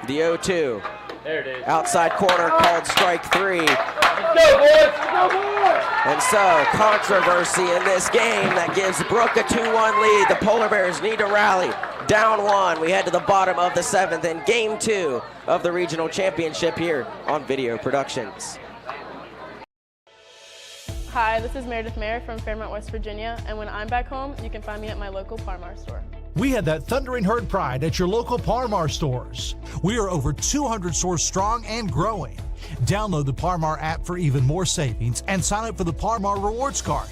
S1: The 0-2.
S14: There it is.
S1: Outside corner called strike 3.
S14: Let's go, boys! Let's go, boys!
S1: And so, controversy in this game that gives Brooke a 2-1 lead. The Polar Bears need to rally. Down 1, we head to the bottom of the 7th in Game 2 of the regional championship here on Video Productions.
S19: Hi, this is Meredith Mayer from Fairmont, West Virginia, and when I'm back home, you can find me at my local Parmar store.
S20: We had that thundering herd pride at your local Parmar stores. We are over 200 stores strong and growing. Download the Parmar app for even more savings and sign up for the Parmar Rewards Card.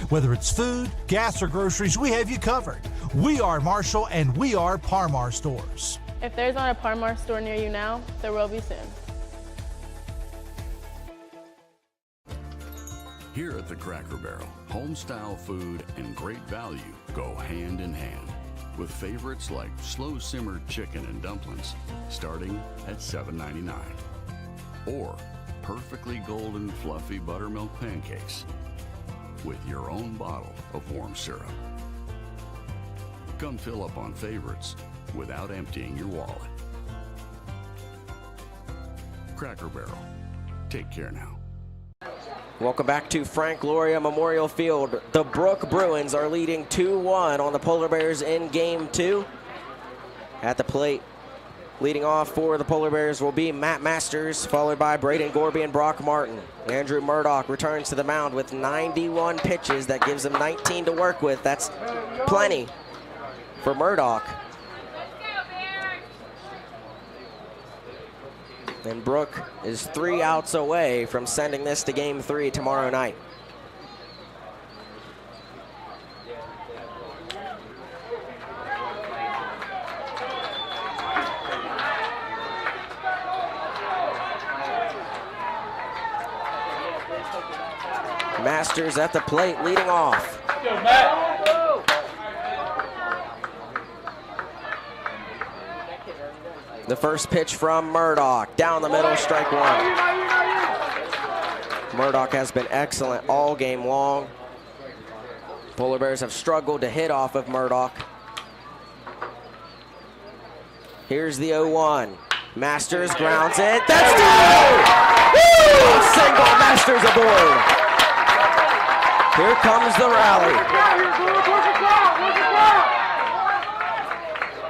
S20: Whether it's food, gas, or groceries, we have you covered. We are Marshall, and we are Parmar stores.
S19: If there's not a Parmar store near you now, there will be soon.
S21: Here at the Cracker Barrel, home-style food and great value go hand in hand, with favorites like slow-simmered chicken and dumplings starting at $7.99, or perfectly golden fluffy buttermilk pancakes with your own bottle of warm syrup. Come fill up on favorites without emptying your wallet. Cracker Barrel. Take care now.
S1: Welcome back to Frank Loria Memorial Field. The Brooke Bruins are leading 2-1 on the Polar Bears in Game 2. At the plate, leading off for the Polar Bears will be Matt Masters, followed by Braden Gorby and Brock Martin. Andrew Murdoch returns to the mound with 91 pitches. That gives him 19 to work with. That's plenty for Murdoch. And Brooke is 3 outs away from sending this to Game 3 tomorrow night. Masters at the plate, leading off.
S14: Go, Matt.
S1: The first pitch from Murdoch, down the middle, strike 1. Murdoch has been excellent all game long. Polar Bears have struggled to hit off of Murdoch. Here's the 0-1. Masters grounds it. That's 2! Woo! Single, Masters aboard. Here comes the rally.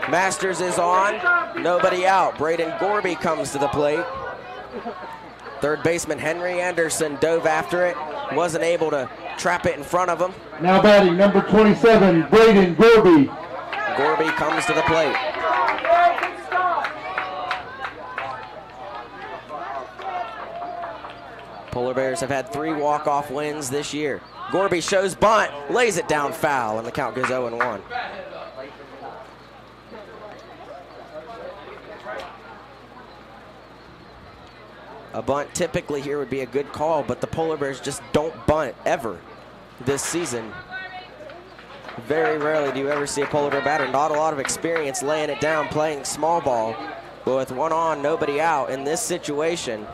S1: Masters is on, nobody out. Braden Gorby comes to the plate. Third baseman Henry Anderson dove after it, wasn't able to trap it in front of him.
S2: Now batting number 27, Braden Gorby.
S1: Gorby comes to the plate. Polar Bears have had 3 walk-off wins this year. Gorby shows bunt, lays it down foul, and the count goes 0-1. A bunt typically here would be a good call, but the Polar Bears just don't bunt ever this season. Very rarely do you ever see a Polar Bear batter. Not a lot of experience laying it down, playing small ball. But with 1 on, nobody out in this situation.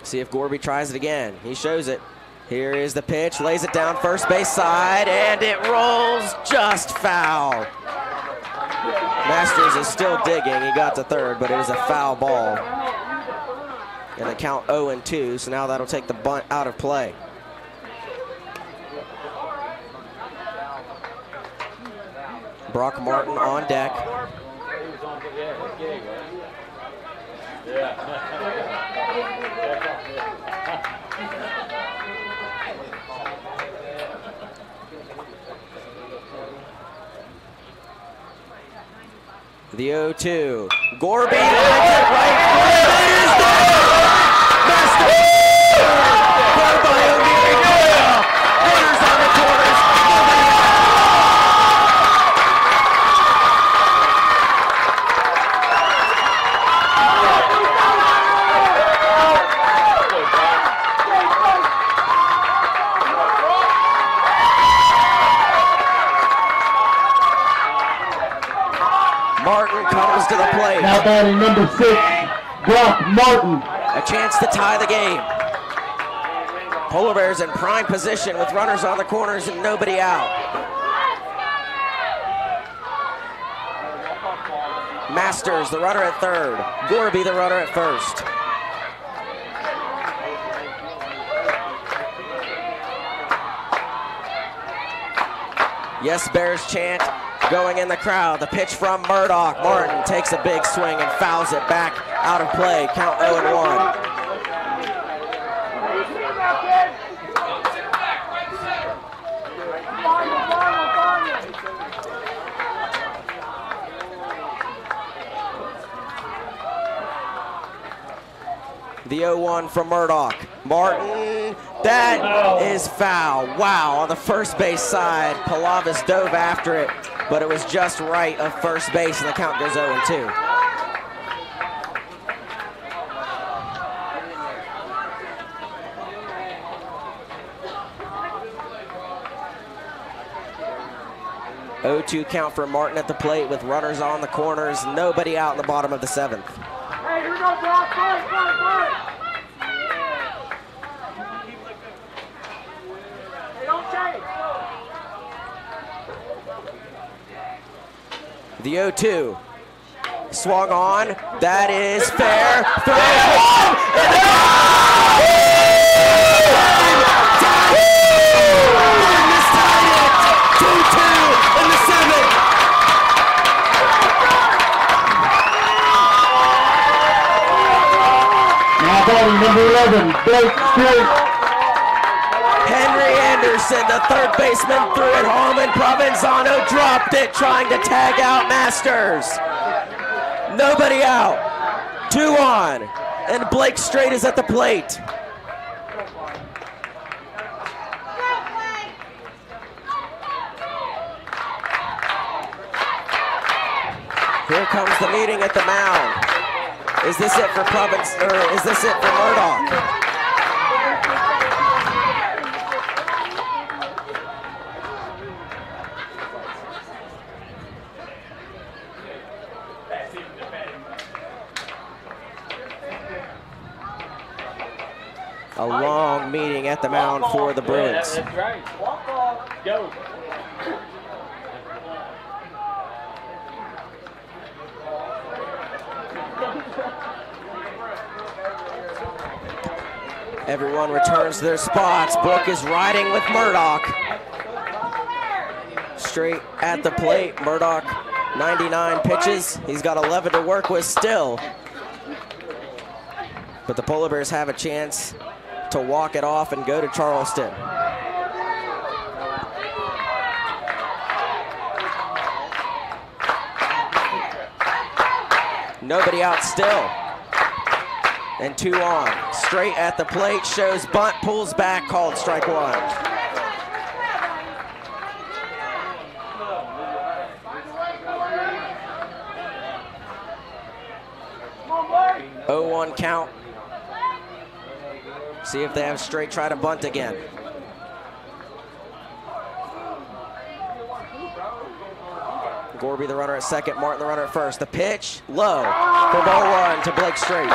S1: See if Gorby tries it again. He shows it. Here is the pitch, lays it down first base side, and it rolls just foul. Masters is still digging. He got to third, but it was a foul ball. And the count 0-2, so now that'll take the bunt out of play. Brock Martin on deck. The 0-2. Gorby lines it right. It is there! Master! Caught by O'Meara. Runners on the corners. Martin comes to the plate.
S2: Now batting number 6, Brock Martin.
S1: A chance to tie the game. Polar Bears in prime position with runners on the corners and nobody out. Masters, the runner at third. Gorby, the runner at first. Yes, Bears chant going in the crowd. The pitch from Murdoch. Martin takes a big swing and fouls it back out of play. Count 0-1. The 0-1 from Murdoch. Martin, that is foul. Wow, on the first base side, Palavis dove after it, but it was just right of first base, and the count goes 0-2. Count for Martin at the plate with runners on the corners, nobody out in the bottom of the 7th.
S14: Hey, here we go, Brock. Fight. Hey, don't change.
S1: The 0-2. Swung on. That is fair. Throw home. Martin tied it. 2-2 in the 7th.
S2: Now batting number 11, Blake Strait.
S1: Henry Anderson, the third baseman, threw it home, and Provenzano dropped it, trying to tag out Masters. Nobody out. 2 on, and Blake Strait is at the plate. Here comes the meeting at the mound. Is this it for is this it for Murdoch? A long meeting at the mound for the Bruins.
S14: Yeah, that's right. Walk off. Go.
S1: Everyone returns to their spots. Brooke is riding with Murdoch. Straight at the plate. Murdoch, 99 pitches. He's got 11 to work with still. But the Polar Bears have a chance to walk it off and go to Charleston. Nobody out still. And 2 on. Straight at the plate, shows bunt, pulls back, called strike 1. Oh, 0-1 count. See if they have Straight try to bunt again. Gorby the runner at second, Martin the runner at first. The pitch, low for ball 1 to Blake Straight.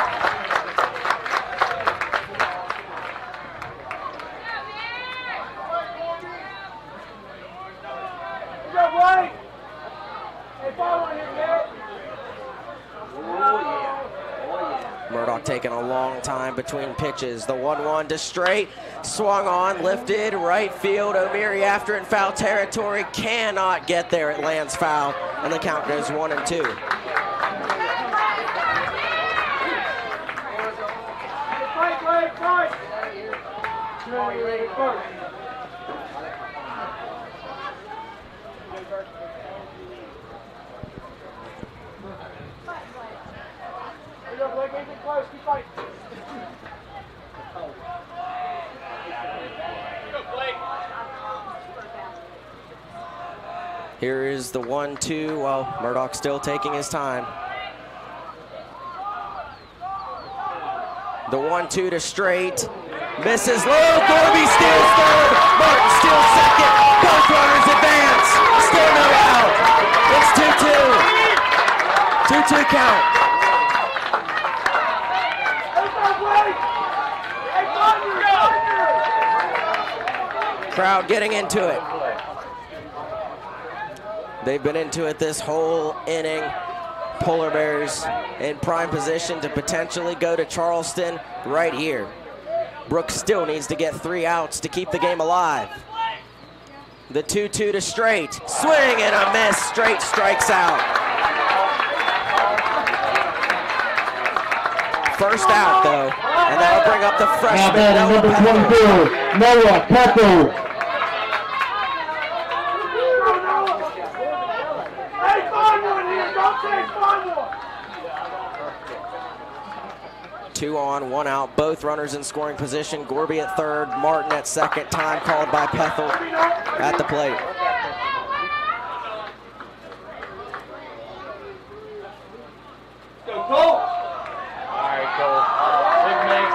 S1: Murdoch taking a long time between pitches. The 1-1 to Straight. Swung on, lifted, right field. O'Meara after in foul territory. Cannot get there. It lands foul, and the count goes 1-2.
S14: keep it close, keep fighting.
S1: Here is the 1-2 while Murdoch still taking his time. The 1-2 to straight. Misses low. Gorby steals third. Martin steals second. Both runners advance. Still no out. It's 2-2. 2-2 count. Crowd getting into it. They've been into it this whole inning. Polar Bears in prime position to potentially go to Charleston right here. Brooke still needs to get 3 outs to keep the game alive. The 2-2 to straight. Swing and a miss. Straight strikes out. First out, though, and that'll bring up the freshman,
S2: number 22, Noah Pepper.
S1: Two on, 1 out, both runners in scoring position. Gorby at third, Martin at second, time called by Pethel at the plate.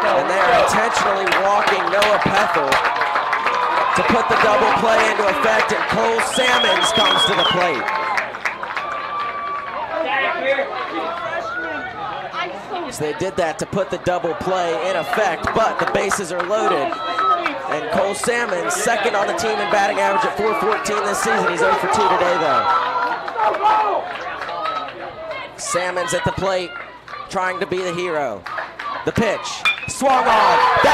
S1: And they're intentionally walking Noah Pethel to put the double play into effect, and Cole Salmons comes to the plate. So they did that to put the double play in effect, but the bases are loaded. And Cole Salmons, second on the team in batting average at .414 this season. He's 0 for 2 today, though. Salmons at the plate, trying to be the hero. The pitch, swung on. They've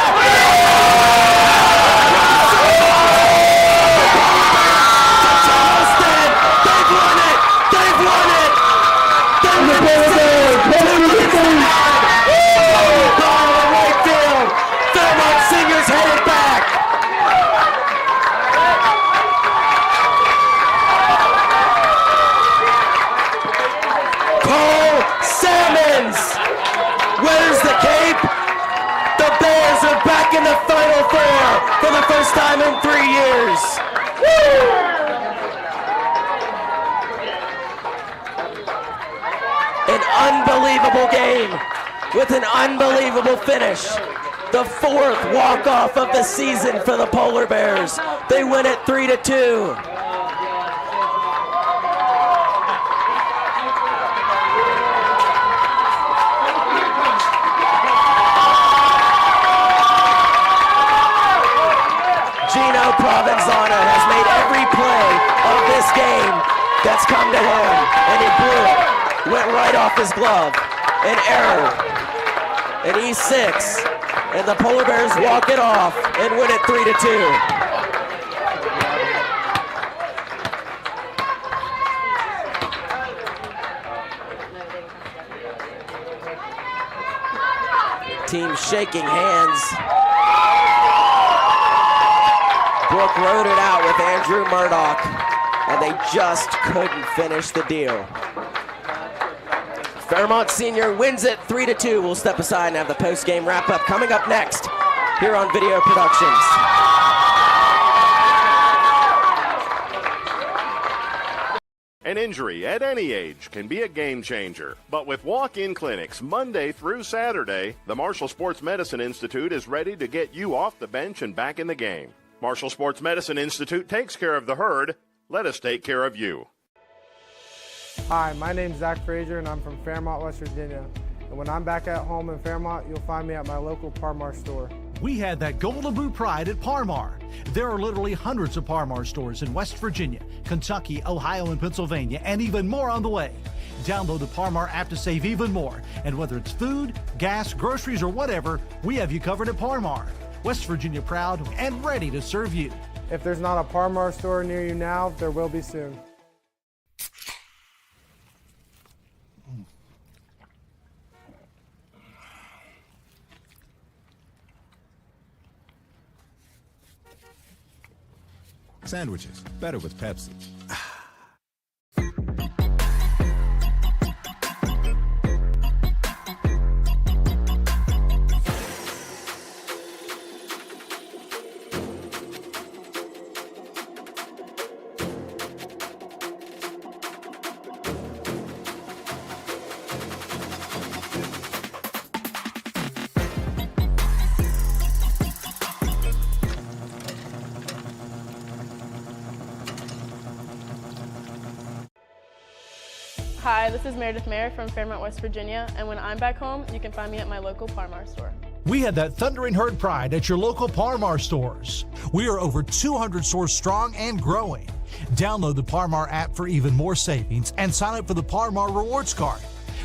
S1: won it! They've won it! Right field. Fairmont Seniors headed back. Cole Salmons wears the cape. The Bears are back in the Final Four for the first time in 3 years. Woo! An unbelievable game with an unbelievable finish. The 4th walk-off of the season for the Polar Bears. They win it 3-2. Gino Provenzano has made every play of this game that's come to him, and he blew it. Went right off his glove. An error. An E6. And the Polar Bears walk it off and win it 3-2. Team shaking hands. Brooke rode it out with Andrew Murdoch, and they just couldn't finish the deal. Fairmont Senior wins it 3-2. We'll step aside and have the post-game wrap-up coming up next here on Video Productions.
S4: An injury at any age can be a game changer. But with walk-in clinics Monday through Saturday, the Marshall Sports Medicine Institute is ready to get you off the bench and back in the game. Marshall Sports Medicine Institute takes care of the herd. Let us take care of you.
S13: Hi, my name's Zach Frazier, and I'm from Fairmont, West Virginia. And when I'm back at home in Fairmont, you'll find me at my local Parmar store.
S20: We had that Golden Boot pride at Parmar. There are literally hundreds of Parmar stores in West Virginia, Kentucky, Ohio, and Pennsylvania, and even more on the way. Download the Parmar app to save even more. And whether it's food, gas, groceries, or whatever, we have you covered at Parmar. West Virginia proud and ready to serve you.
S13: If there's not a Parmar store near you now, there will be soon.
S3: Sandwiches, better with Pepsi.
S19: Hi, this is Meredith Mayer from Fairmont, West Virginia, and when I'm back home, you can find me at my local Par-Mar store.
S20: We have that thundering herd pride at your local Par-Mar stores. We are over 200 stores strong and growing. Download the Par-Mar app for even more savings and sign up for the Par-Mar rewards card.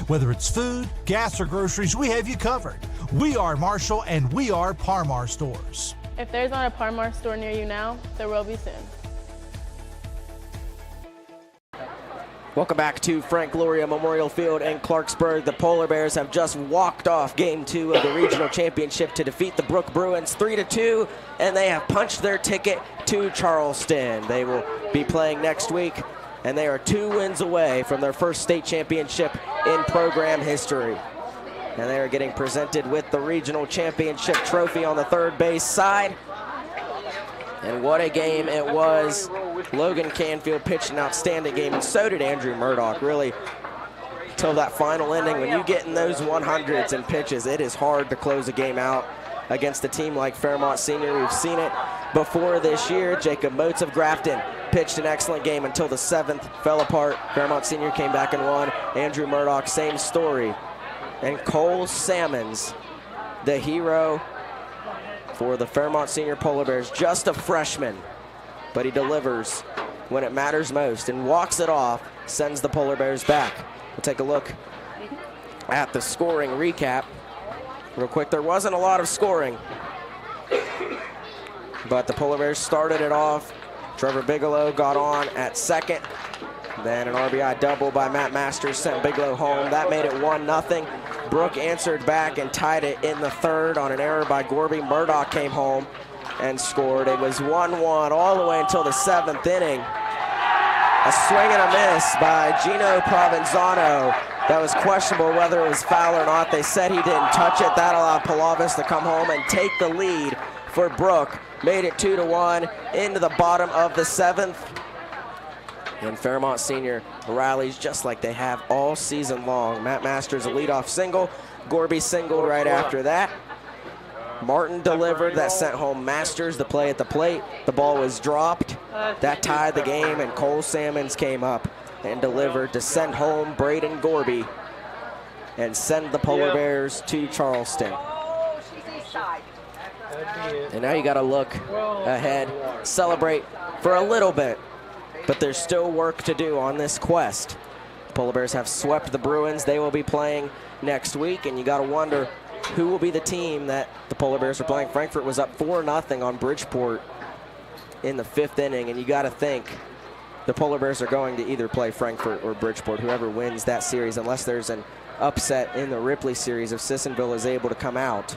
S20: Whether it's food, gas, or groceries, we have you covered. We are Marshall and we are Par-Mar stores.
S19: If there's not a Par-Mar store near you now, there will be soon.
S1: Welcome back to Frank Gloria Memorial Field in Clarksburg. The Polar Bears have just walked off Game 2 of the regional championship to defeat the Brooke Bruins 3-2, and they have punched their ticket to Charleston. They will be playing next week, and they are 2 wins away from their first state championship in program history. And they are getting presented with the regional championship trophy on the third base side. And what a game it was. Logan Canfield pitched an outstanding game, and so did Andrew Murdoch. Really, till that final inning, when you get in those 100s and pitches, it is hard to close a game out against a team like Fairmont Senior. We've seen it before this year. Jacob Motes of Grafton pitched an excellent game until the 7th, fell apart. Fairmont Senior came back and won. Andrew Murdoch, same story. And Cole Salmons, the hero for the Fairmont Senior Polar Bears, just a freshman, but he delivers when it matters most and walks it off, sends the Polar Bears back. We'll take a look at the scoring recap real quick. There wasn't a lot of scoring, but the Polar Bears started it off. Trevor Bigelow got on at second. Then an RBI double by Matt Masters sent Bigelow home. That made it 1-0. Brooke answered back and tied it in the third on an error by Gorby. Murdoch came home and scored. It was 1-1 all the way until the 7th inning. A swing and a miss by Gino Provenzano. That was questionable whether it was foul or not. They said he didn't touch it. That allowed Palavis to come home and take the lead for Brooke. Made it 2-1 into the bottom of the 7th. And Fairmont Senior rallies just like they have all season long. Matt Masters a leadoff single. Gorby singled right after that. Martin delivered, that sent home Masters. The play at the plate, the ball was dropped. That tied the game, and Cole Salmons came up and delivered to send home Braden Gorby and send the Polar Bears to Charleston. And now you got to look ahead, celebrate for a little bit, but there's still work to do on this quest. The Polar Bears have swept the Bruins. They will be playing next week, and you got to wonder who will be the team that the Polar Bears are playing. Frankfort was up 4-0 on Bridgeport in the 5th inning, and you got to think the Polar Bears are going to either play Frankfort or Bridgeport, whoever wins that series, unless there's an upset in the Ripley series if Sissonville is able to come out.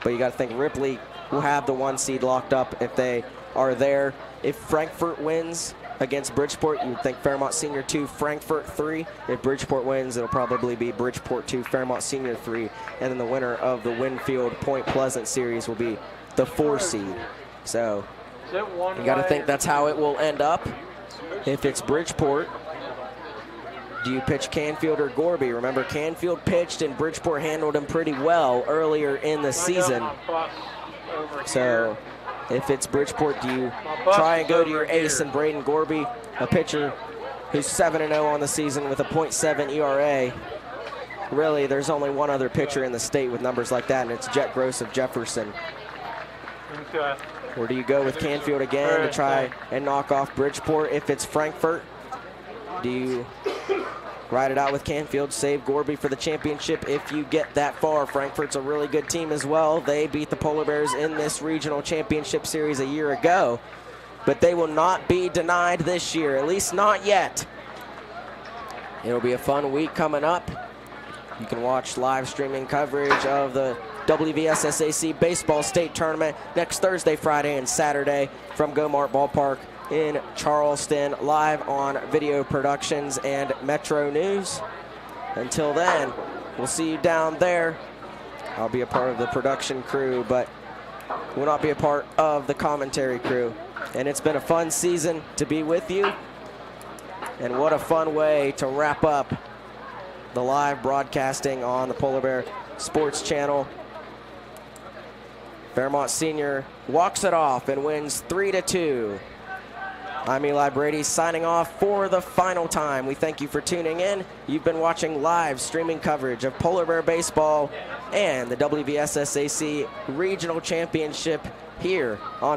S1: But you got to think Ripley will have the 1 seed locked up if they are there. If Frankfort wins against Bridgeport, you would think Fairmont Senior 2, Frankfort 3. If Bridgeport wins, it'll probably be Bridgeport 2, Fairmont Senior 3. And then the winner of the Winfield Point Pleasant series will be the 4 seed. So you got to think that's how it will end up. If it's Bridgeport, do you pitch Canfield or Gorby? Remember, Canfield pitched and Bridgeport handled him pretty well earlier in the season. So if it's Bridgeport, do you try and go to your ace and Braden Gorby, a pitcher who's 7-0 on the season with a .7 ERA? Really, there's only one other pitcher in the state with numbers like that, and it's Jet Gross of Jefferson. Or do you go with Canfield again to try and knock off Bridgeport? If it's Frankfort, do you ride it out with Canfield, save Gorby for the championship if you get that far? Frankfort's a really good team as well. They beat the Polar Bears in this regional championship series a year ago, but they will not be denied this year, at least not yet. It'll be a fun week coming up. You can watch live streaming coverage of the WVSSAC Baseball State Tournament next Thursday, Friday, and Saturday from Gomart Ballpark in Charleston, live on Video Productions and Metro News. Until then, we'll see you down there. I'll be a part of the production crew, but will not be a part of the commentary crew. And it's been a fun season to be with you. And what a fun way to wrap up the live broadcasting on the Polar Bear Sports Channel. Fairmont Senior walks it off and wins 3-2. I'm Eli Brady signing off for the final time. We thank you for tuning in. You've been watching live streaming coverage of Polar Bear Baseball and the WVSSAC Regional Championship here on